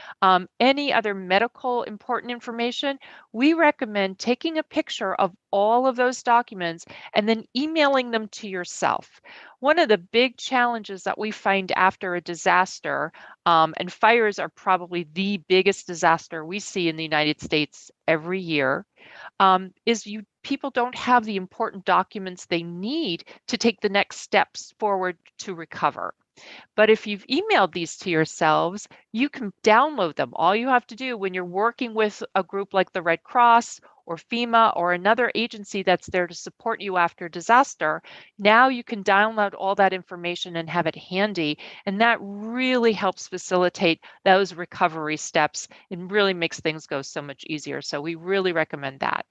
any other medical important information, we recommend taking a picture of all of those documents and then emailing them to yourself. One of the big challenges that we find after a disaster, and fires are probably the biggest disaster we see in the United States every year, is people don't have the important documents they need to take the next steps forward to recover. But if you've emailed these to yourselves, you can download them. All you have to do when you're working with a group like the Red Cross or FEMA or another agency that's there to support you after disaster, now you can download all that information and have it handy. And that really helps facilitate those recovery steps and really makes things go so much easier. So we really recommend that.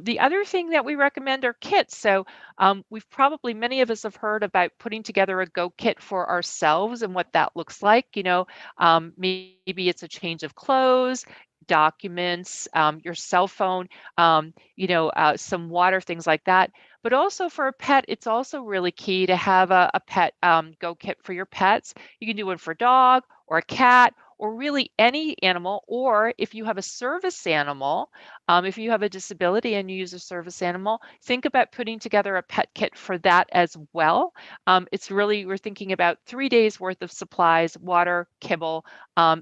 The other thing that we recommend are kits. So many of us have heard about putting together a go kit for ourselves and what that looks like. Maybe it's a change of clothes, documents, your cell phone, some water, things like that. But also for a pet, it's also really key to have a pet go kit for your pets. You can do one for a dog or a cat or really any animal, or if you have a service animal, if you have a disability and you use a service animal, think about putting together a pet kit for that as well. We're thinking about 3 days worth of supplies, water, kibble,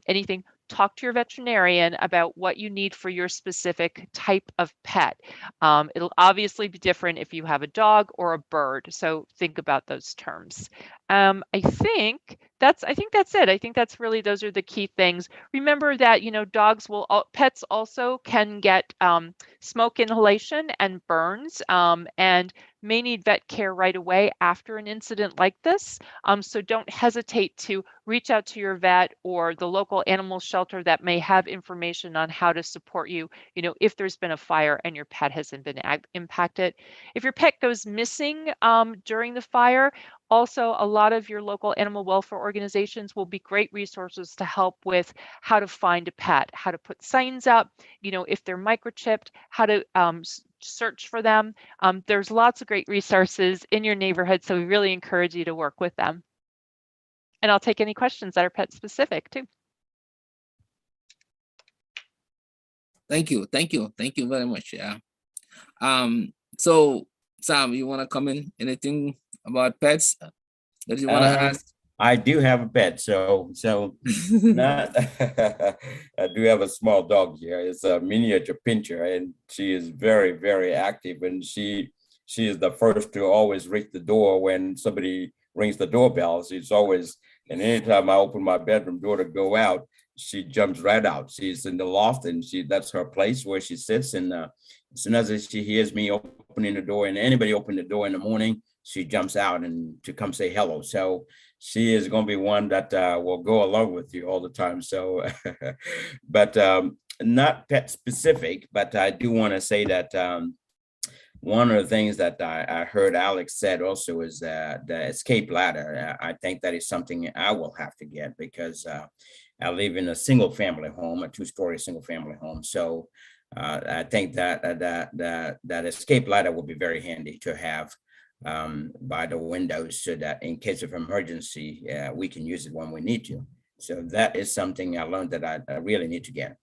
anything. Talk to your veterinarian about what you need for your specific type of pet. It'll obviously be different if you have a dog or a bird, so think about those terms. I think that's it. I think those are the key things. Remember that, pets also can get smoke inhalation and burns and may need vet care right away after an incident like this. So don't hesitate to reach out to your vet or the local animal shelter that may have information on how to support you, if there's been a fire and your pet hasn't been impacted. If your pet goes missing during the fire, also, a lot of your local animal welfare organizations will be great resources to help with how to find a pet, how to put signs up, if they're microchipped, how to search for them. There's lots of great resources in your neighborhood, so we really encourage you to work with them. And I'll take any questions that are pet specific too. Thank you very much. Yeah. So Sam, you want to comment anything about pets that you want to ask? I do have a pet, so not. I do have a small dog here. It's a miniature pincher, and she is very, very active. And she is the first to always ring the door when somebody rings the doorbell. She's always, and anytime I open my bedroom door to go out, she jumps right out. She's in the loft, and that's her place where she sits. And as soon as she hears me opening the door, and anybody open the door in the morning, she jumps out and to come say hello. So she is going to be one that will go along with you all the time. So, but not pet specific, but I do want to say that one of the things that I heard Alex said also is that the escape ladder. I think that is something I will have to get because I live in a single family home, a 2-story single family home. So I think that escape ladder will be very handy to have by the windows so that in case of emergency, we can use it when we need to. So that is something I learned that I really need to get.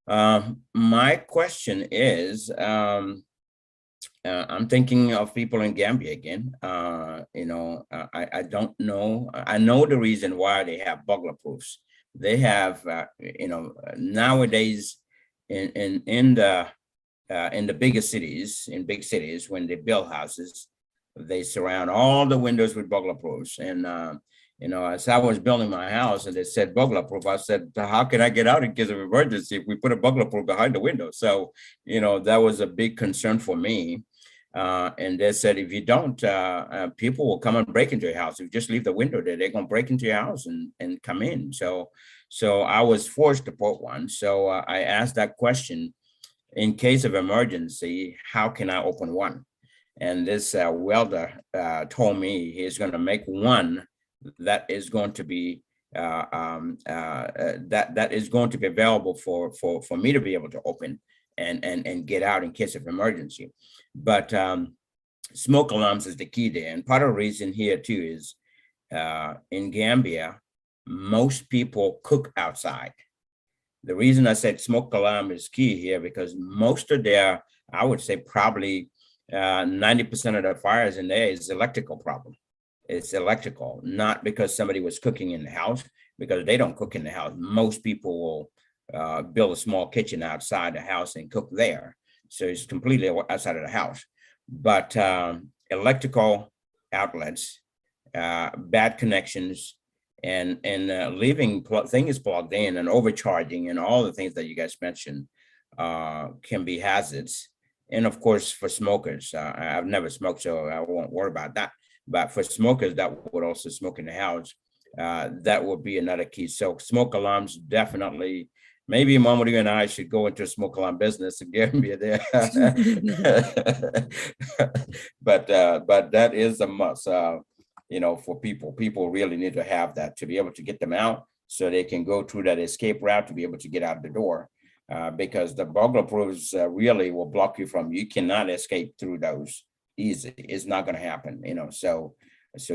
My question is, I'm thinking of people in Gambia again. I don't know. I know the reason why they have burglar proofs. They have, nowadays in the bigger cities, in big cities, when they build houses, they surround all the windows with burglar proofs. And as I was building my house and they said burglar proof, I said, how can I get out in case of emergency if we put a burglar proof behind the window? So, that was a big concern for me. And they said, if you don't, people will come and break into your house. If you just leave the window there, they're going to break into your house and come in. So I was forced to put one. So I asked that question, in case of emergency, how can I open one? And this welder told me he's going to make one that is going to be that is going to be available for me to be able to open and get out in case of emergency. But smoke alarms is the key there. And part of the reason here too is in Gambia, most people cook outside. The reason I said smoke alarm is key here because most of their, I would say probably 90% of the fires in there is electrical problem. It's electrical, not because somebody was cooking in the house, because they don't cook in the house. Most people will build a small kitchen outside the house and cook there. So it's completely outside of the house. But electrical outlets, bad connections, and leaving things plugged in and overcharging and all the things that you guys mentioned can be hazards. And of course, for smokers, I've never smoked, so I won't worry about that. But for smokers that would also smoke in the house, that would be another key. So smoke alarms definitely. Maybe Mamadou and I should go into a smoke alarm business and get me there. But that is a must. For people. People really need to have that to be able to get them out so they can go through that escape route to be able to get out the door. Because the burglar proofs really will block you from, you cannot escape through those easy. It's not going to happen, so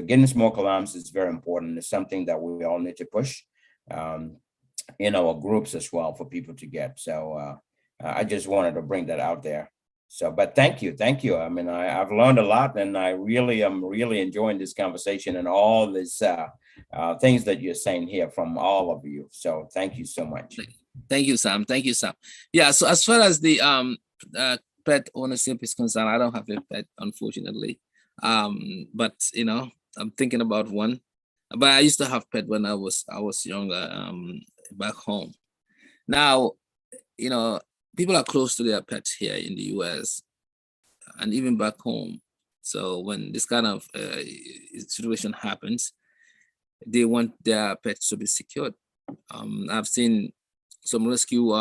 getting smoke alarms is very important. It's something that we all need to push in our groups as well for people to get. So I just wanted to bring that out there. So, but thank you. I mean, I've learned a lot, and I really am enjoying this conversation and all these things that you're saying here from all of you. So thank you so much. Thank you, Sam. Yeah. So as far as the pet ownership is concerned, I don't have a pet, unfortunately. But I'm thinking about one. But I used to have pet when I was younger, back home. Now, people are close to their pets here in the US and even back home. So when this kind of situation happens, they want their pets to be secured. I've seen some rescue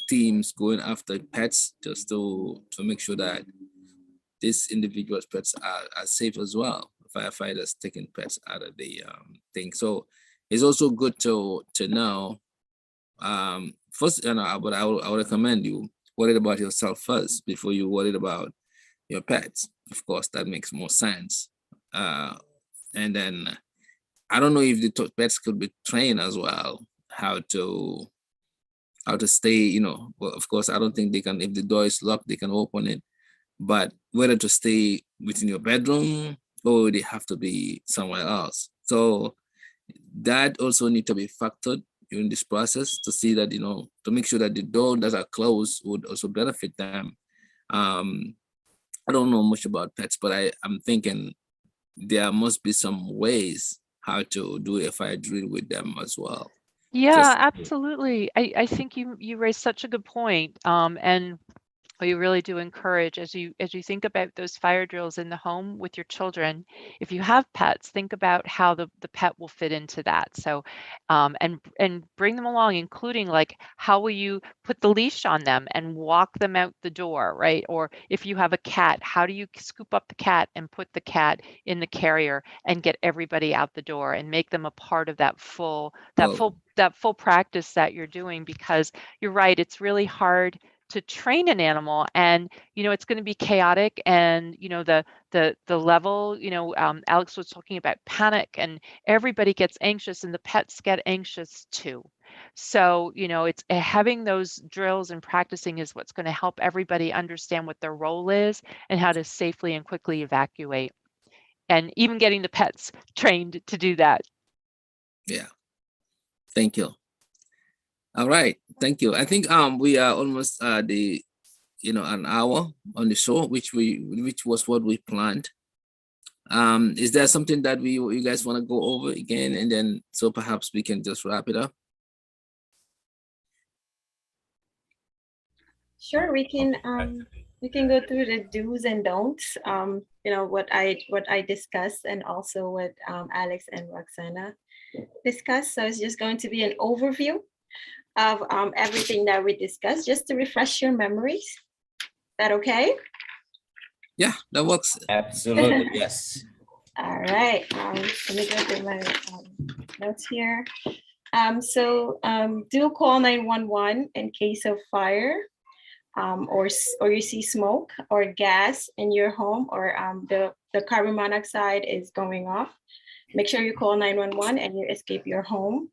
teams going after pets just to make sure that these individuals' pets are safe as well. Firefighters taking pets out of the thing. So it's also good to know. First, but I would recommend you worry about yourself first before you worry about your pets. Of course, that makes more sense. And then I don't know if the pets could be trained as well how to stay. Well, of course, I don't think they can. If the door is locked, they can open it. But whether to stay within your bedroom or they have to be somewhere else. So that also need to be factored during this process to see that, to make sure that the doors that are closed would also benefit them. I don't know much about pets, but I'm thinking there must be some ways how to do a fire drill with them as well. Yeah, absolutely. I think you raised such a good point. And we really do encourage, as you think about those fire drills in the home with your children, if you have pets, think about how the pet will fit into that. So and bring them along, including like how will you put the leash on them and walk them out the door, right? Or if you have a cat, how do you scoop up the cat and put the cat in the carrier and get everybody out the door and make them a part of that full practice that you're doing? Because you're right, it's really hard to train an animal, and it's going to be chaotic, and the level, Alex was talking about panic, and everybody gets anxious, and the pets get anxious too. So it's having those drills and practicing is what's going to help everybody understand what their role is and how to safely and quickly evacuate, and even getting the pets trained to do that. Yeah, thank you. All right, thank you. I think we are almost an hour on the show, which was what we planned. Is there something that you guys want to go over again, and then so perhaps we can just wrap it up? Sure, we can go through the do's and don'ts. What I discussed, and also what Alex and Roxana discussed. So it's just going to be an overview of everything that we discussed, just to refresh your memories. Is that okay? Yeah, that works. Absolutely, yes. All right. Let me go through my notes here. Do call 911 in case of fire, or you see smoke or gas in your home, or the carbon monoxide is going off. Make sure you call 911 and you escape your home.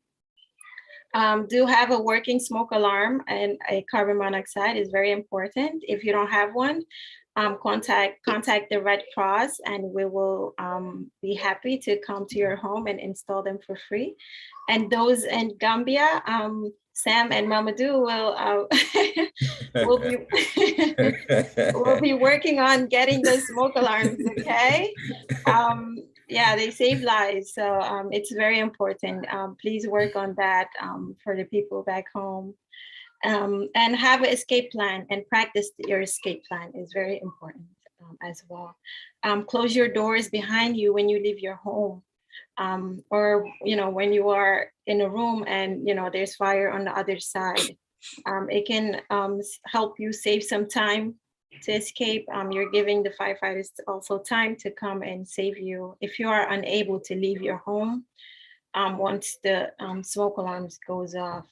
Do have a working smoke alarm, and a carbon monoxide is very important. If you don't have one, contact the Red Cross, and we will be happy to come to your home and install them for free. And those in Gambia, Sam and Mamadou will be working on getting those smoke alarms. Okay. Yeah, they save lives, so it's very important. Please work on that for the people back home, and have an escape plan and practice your escape plan is very important as well. Close your doors behind you when you leave your home, or when you are in a room and there's fire on the other side. It can help you save some time to escape. You're giving the firefighters also time to come and save you if you are unable to leave your home once the smoke alarms goes off.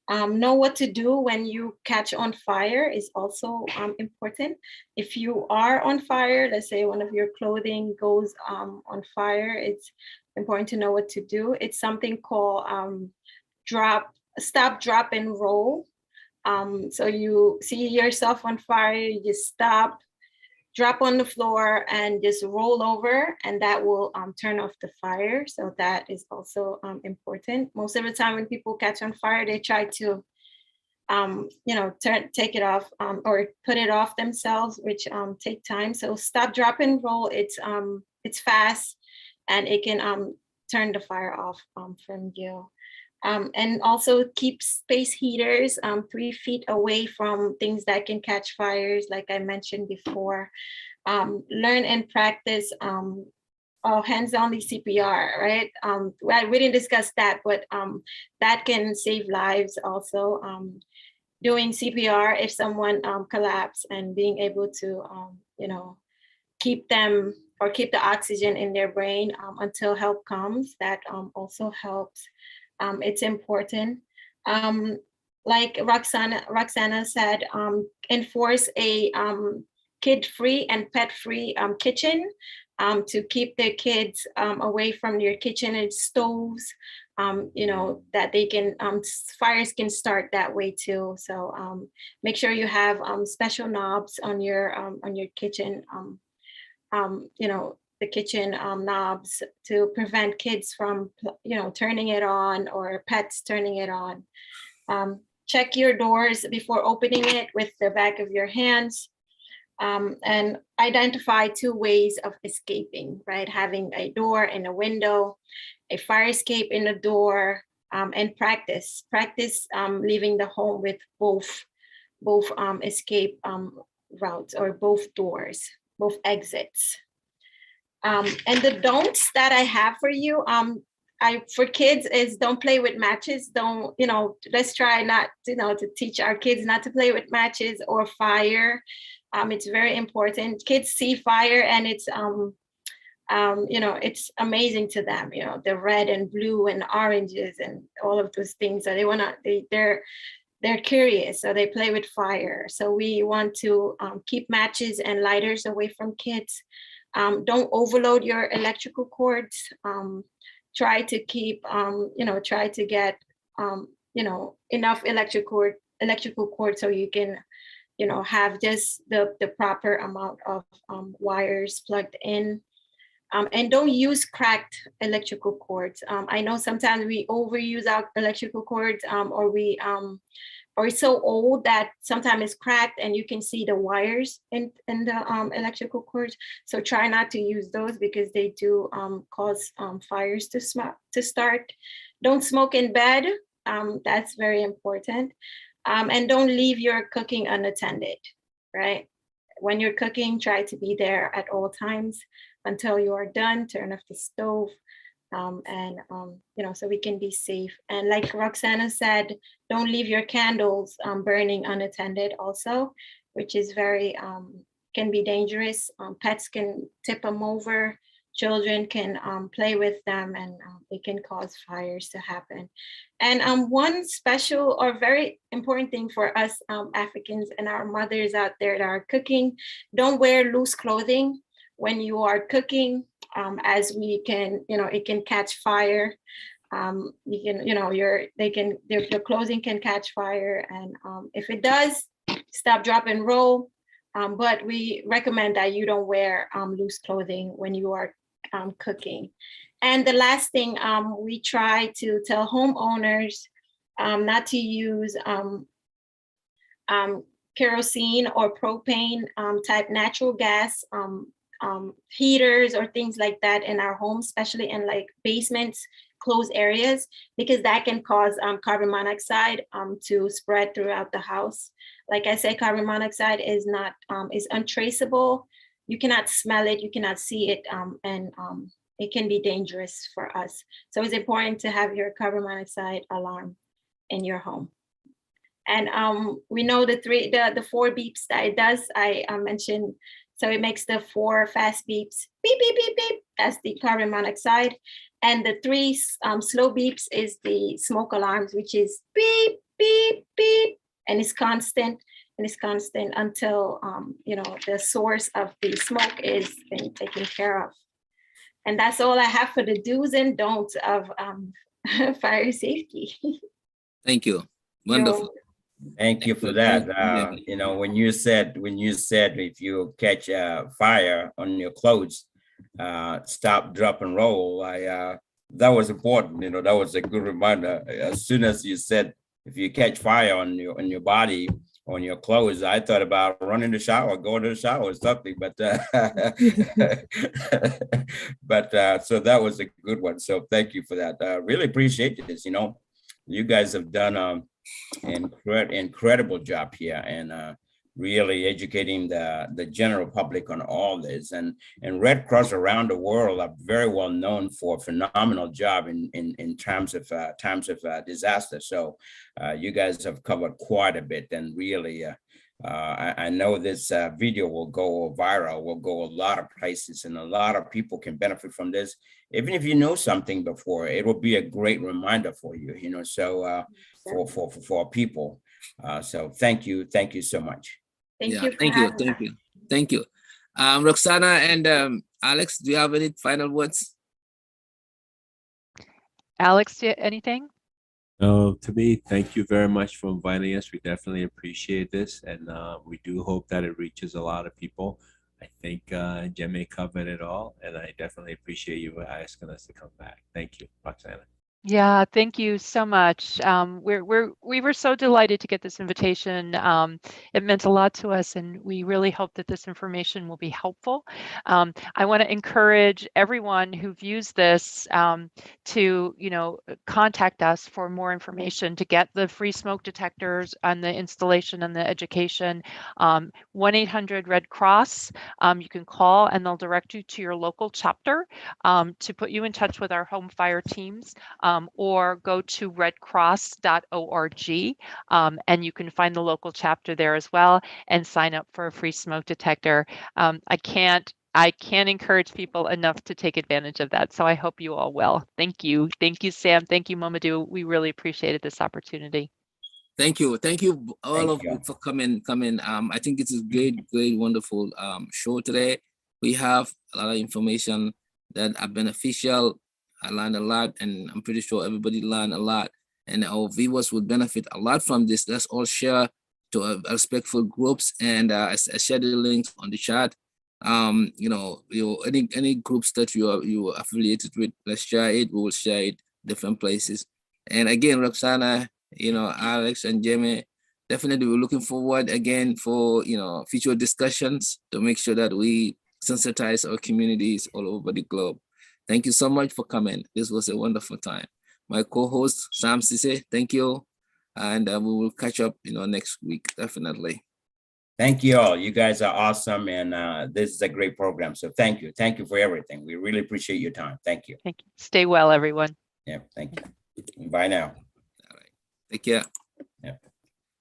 Know what to do when you catch on fire is also important. If you are on fire, let's say one of your clothing goes on fire, it's important to know what to do. It's something called stop, drop, and roll. So you see yourself on fire, you just stop, drop on the floor, and just roll over, and that will turn off the fire. So that is also important. Most of the time when people catch on fire, they try to take it off or put it off themselves, which take time. So stop, drop, and roll. It's fast, and it can turn the fire off from you. And also keep space heaters 3 feet away from things that can catch fires, like I mentioned before. Learn and practice hands-only CPR, right? We didn't discuss that, but that can save lives also. Doing CPR if someone collapsed, and being able to, keep them or keep the oxygen in their brain until help comes, that also helps. It's important. Like Roxana said, enforce a kid-free and pet-free kitchen to keep the kids away from your kitchen and stoves, that they can, fires can start that way too. So make sure you have special knobs on your kitchen, the kitchen knobs to prevent kids from, turning it on, or pets turning it on. Check your doors before opening it with the back of your hands, and identify 2 ways of escaping, right? Having a door and a window, a fire escape in a door, and practice leaving the home with both escape routes or both doors, both exits. And the don'ts that I have for you, for kids is don't play with matches. Don't, let's try not, to teach our kids not to play with matches or fire. It's very important. Kids see fire and it's, it's amazing to them, the red and blue and oranges and all of those things. So they're curious, so they play with fire. So we want to keep matches and lighters away from kids. Don't overload your electrical cords. Try to keep, try to get, enough electrical cord so you can, have just the proper amount of wires plugged in. And don't use cracked electrical cords. I know sometimes we overuse our electrical cords, or it's so old that sometimes it's cracked and you can see the wires in the electrical cords. So try not to use those because they do cause fires to start. Don't smoke in bed. That's very important. And don't leave your cooking unattended, right? When you're cooking, try to be there at all times until you are done. Turn off the stove, so we can be safe. And like Roxana said, don't leave your candles burning unattended also, which is very, can be dangerous. Pets can tip them over. Children can play with them and it can cause fires to happen. And one special or very important thing for us Africans and our mothers out there that are cooking, don't wear loose clothing when you are cooking, as we can, it can catch fire. You can, your clothing can catch fire. And if it does, stop, drop, and roll. But we recommend that you don't wear loose clothing when you are cooking. And the last thing, we try to tell homeowners not to use kerosene or propane type natural gas heaters or things like that in our homes, especially in like basements, closed areas, because that can cause carbon monoxide to spread throughout the house. Like I said, carbon monoxide is not is untraceable. You cannot smell it, you cannot see it, and it can be dangerous for us. So it's important to have your carbon monoxide alarm in your home. And we know the 4 beeps that it does. I mentioned. So it makes the 4 fast beeps, beep, beep, beep, beep. That's the carbon monoxide. And the 3 slow beeps is the smoke alarms, which is beep, beep, beep. And it's constant. And it's constant until, the source of the smoke is being taken care of. And that's all I have for the do's and don'ts of fire safety. Thank you. Wonderful. Thank you for that. When you said if you catch fire on your clothes, stop, drop, and roll. That was important. That was a good reminder. As soon as you said if you catch fire on your body, on your clothes, I thought about running the shower, going to the shower or something. But so that was a good one. So thank you for that. Really appreciate this. You guys have done an incredible job here and really educating the general public on all this. And Red Cross around the world are very well known for a phenomenal job in terms of disaster. So you guys have covered quite a bit, and really I know this video will go viral, will go a lot of places, and a lot of people can benefit from this. Even if you know something before, it will be a great reminder for you, so for people. So thank you so much. Thank you. Roxana and Alex, do you have any final words? Alex, anything? No, to me, thank you very much for inviting us. We definitely appreciate this, and we do hope that it reaches a lot of people. I think Jemme covered it all, and I definitely appreciate you asking us to come back. Thank you, Roxana. Yeah, thank you so much. We were so delighted to get this invitation. It meant a lot to us, and we really hope that this information will be helpful. I want to encourage everyone who views this to, contact us for more information to get the free smoke detectors and the installation and the education. 1-800-RED Cross. You can call, and they'll direct you to your local chapter to put you in touch with our home fire teams. Or go to redcross.org, and you can find the local chapter there as well and sign up for a free smoke detector. I can't encourage people enough to take advantage of that. So I hope you all will. Thank you. Thank you, Sam. Thank you, Mamadou. We really appreciated this opportunity. Thank you all Thank of you. you for coming. I think it's a great, wonderful show today. We have a lot of information that are beneficial. I learned a lot, and I'm pretty sure everybody learned a lot, and our viewers will benefit a lot from this. Let's all share to respectful groups, and I share the links on the chat. Any groups that you are affiliated with, let's share it. We will share it different places. And again, Roxana, Alex and Jamie, definitely we're looking forward again for, future discussions to make sure that we sensitize our communities all over the globe. Thank you so much for coming. This was a wonderful time. My co-host, Sam Sise, thank you. And we will catch up, next week, definitely. Thank you all. You guys are awesome. And this is a great program. So thank you. Thank you for everything. We really appreciate your time. Thank you. Thank you. Stay well, everyone. Yeah, thank you. Bye now. All right. Take care.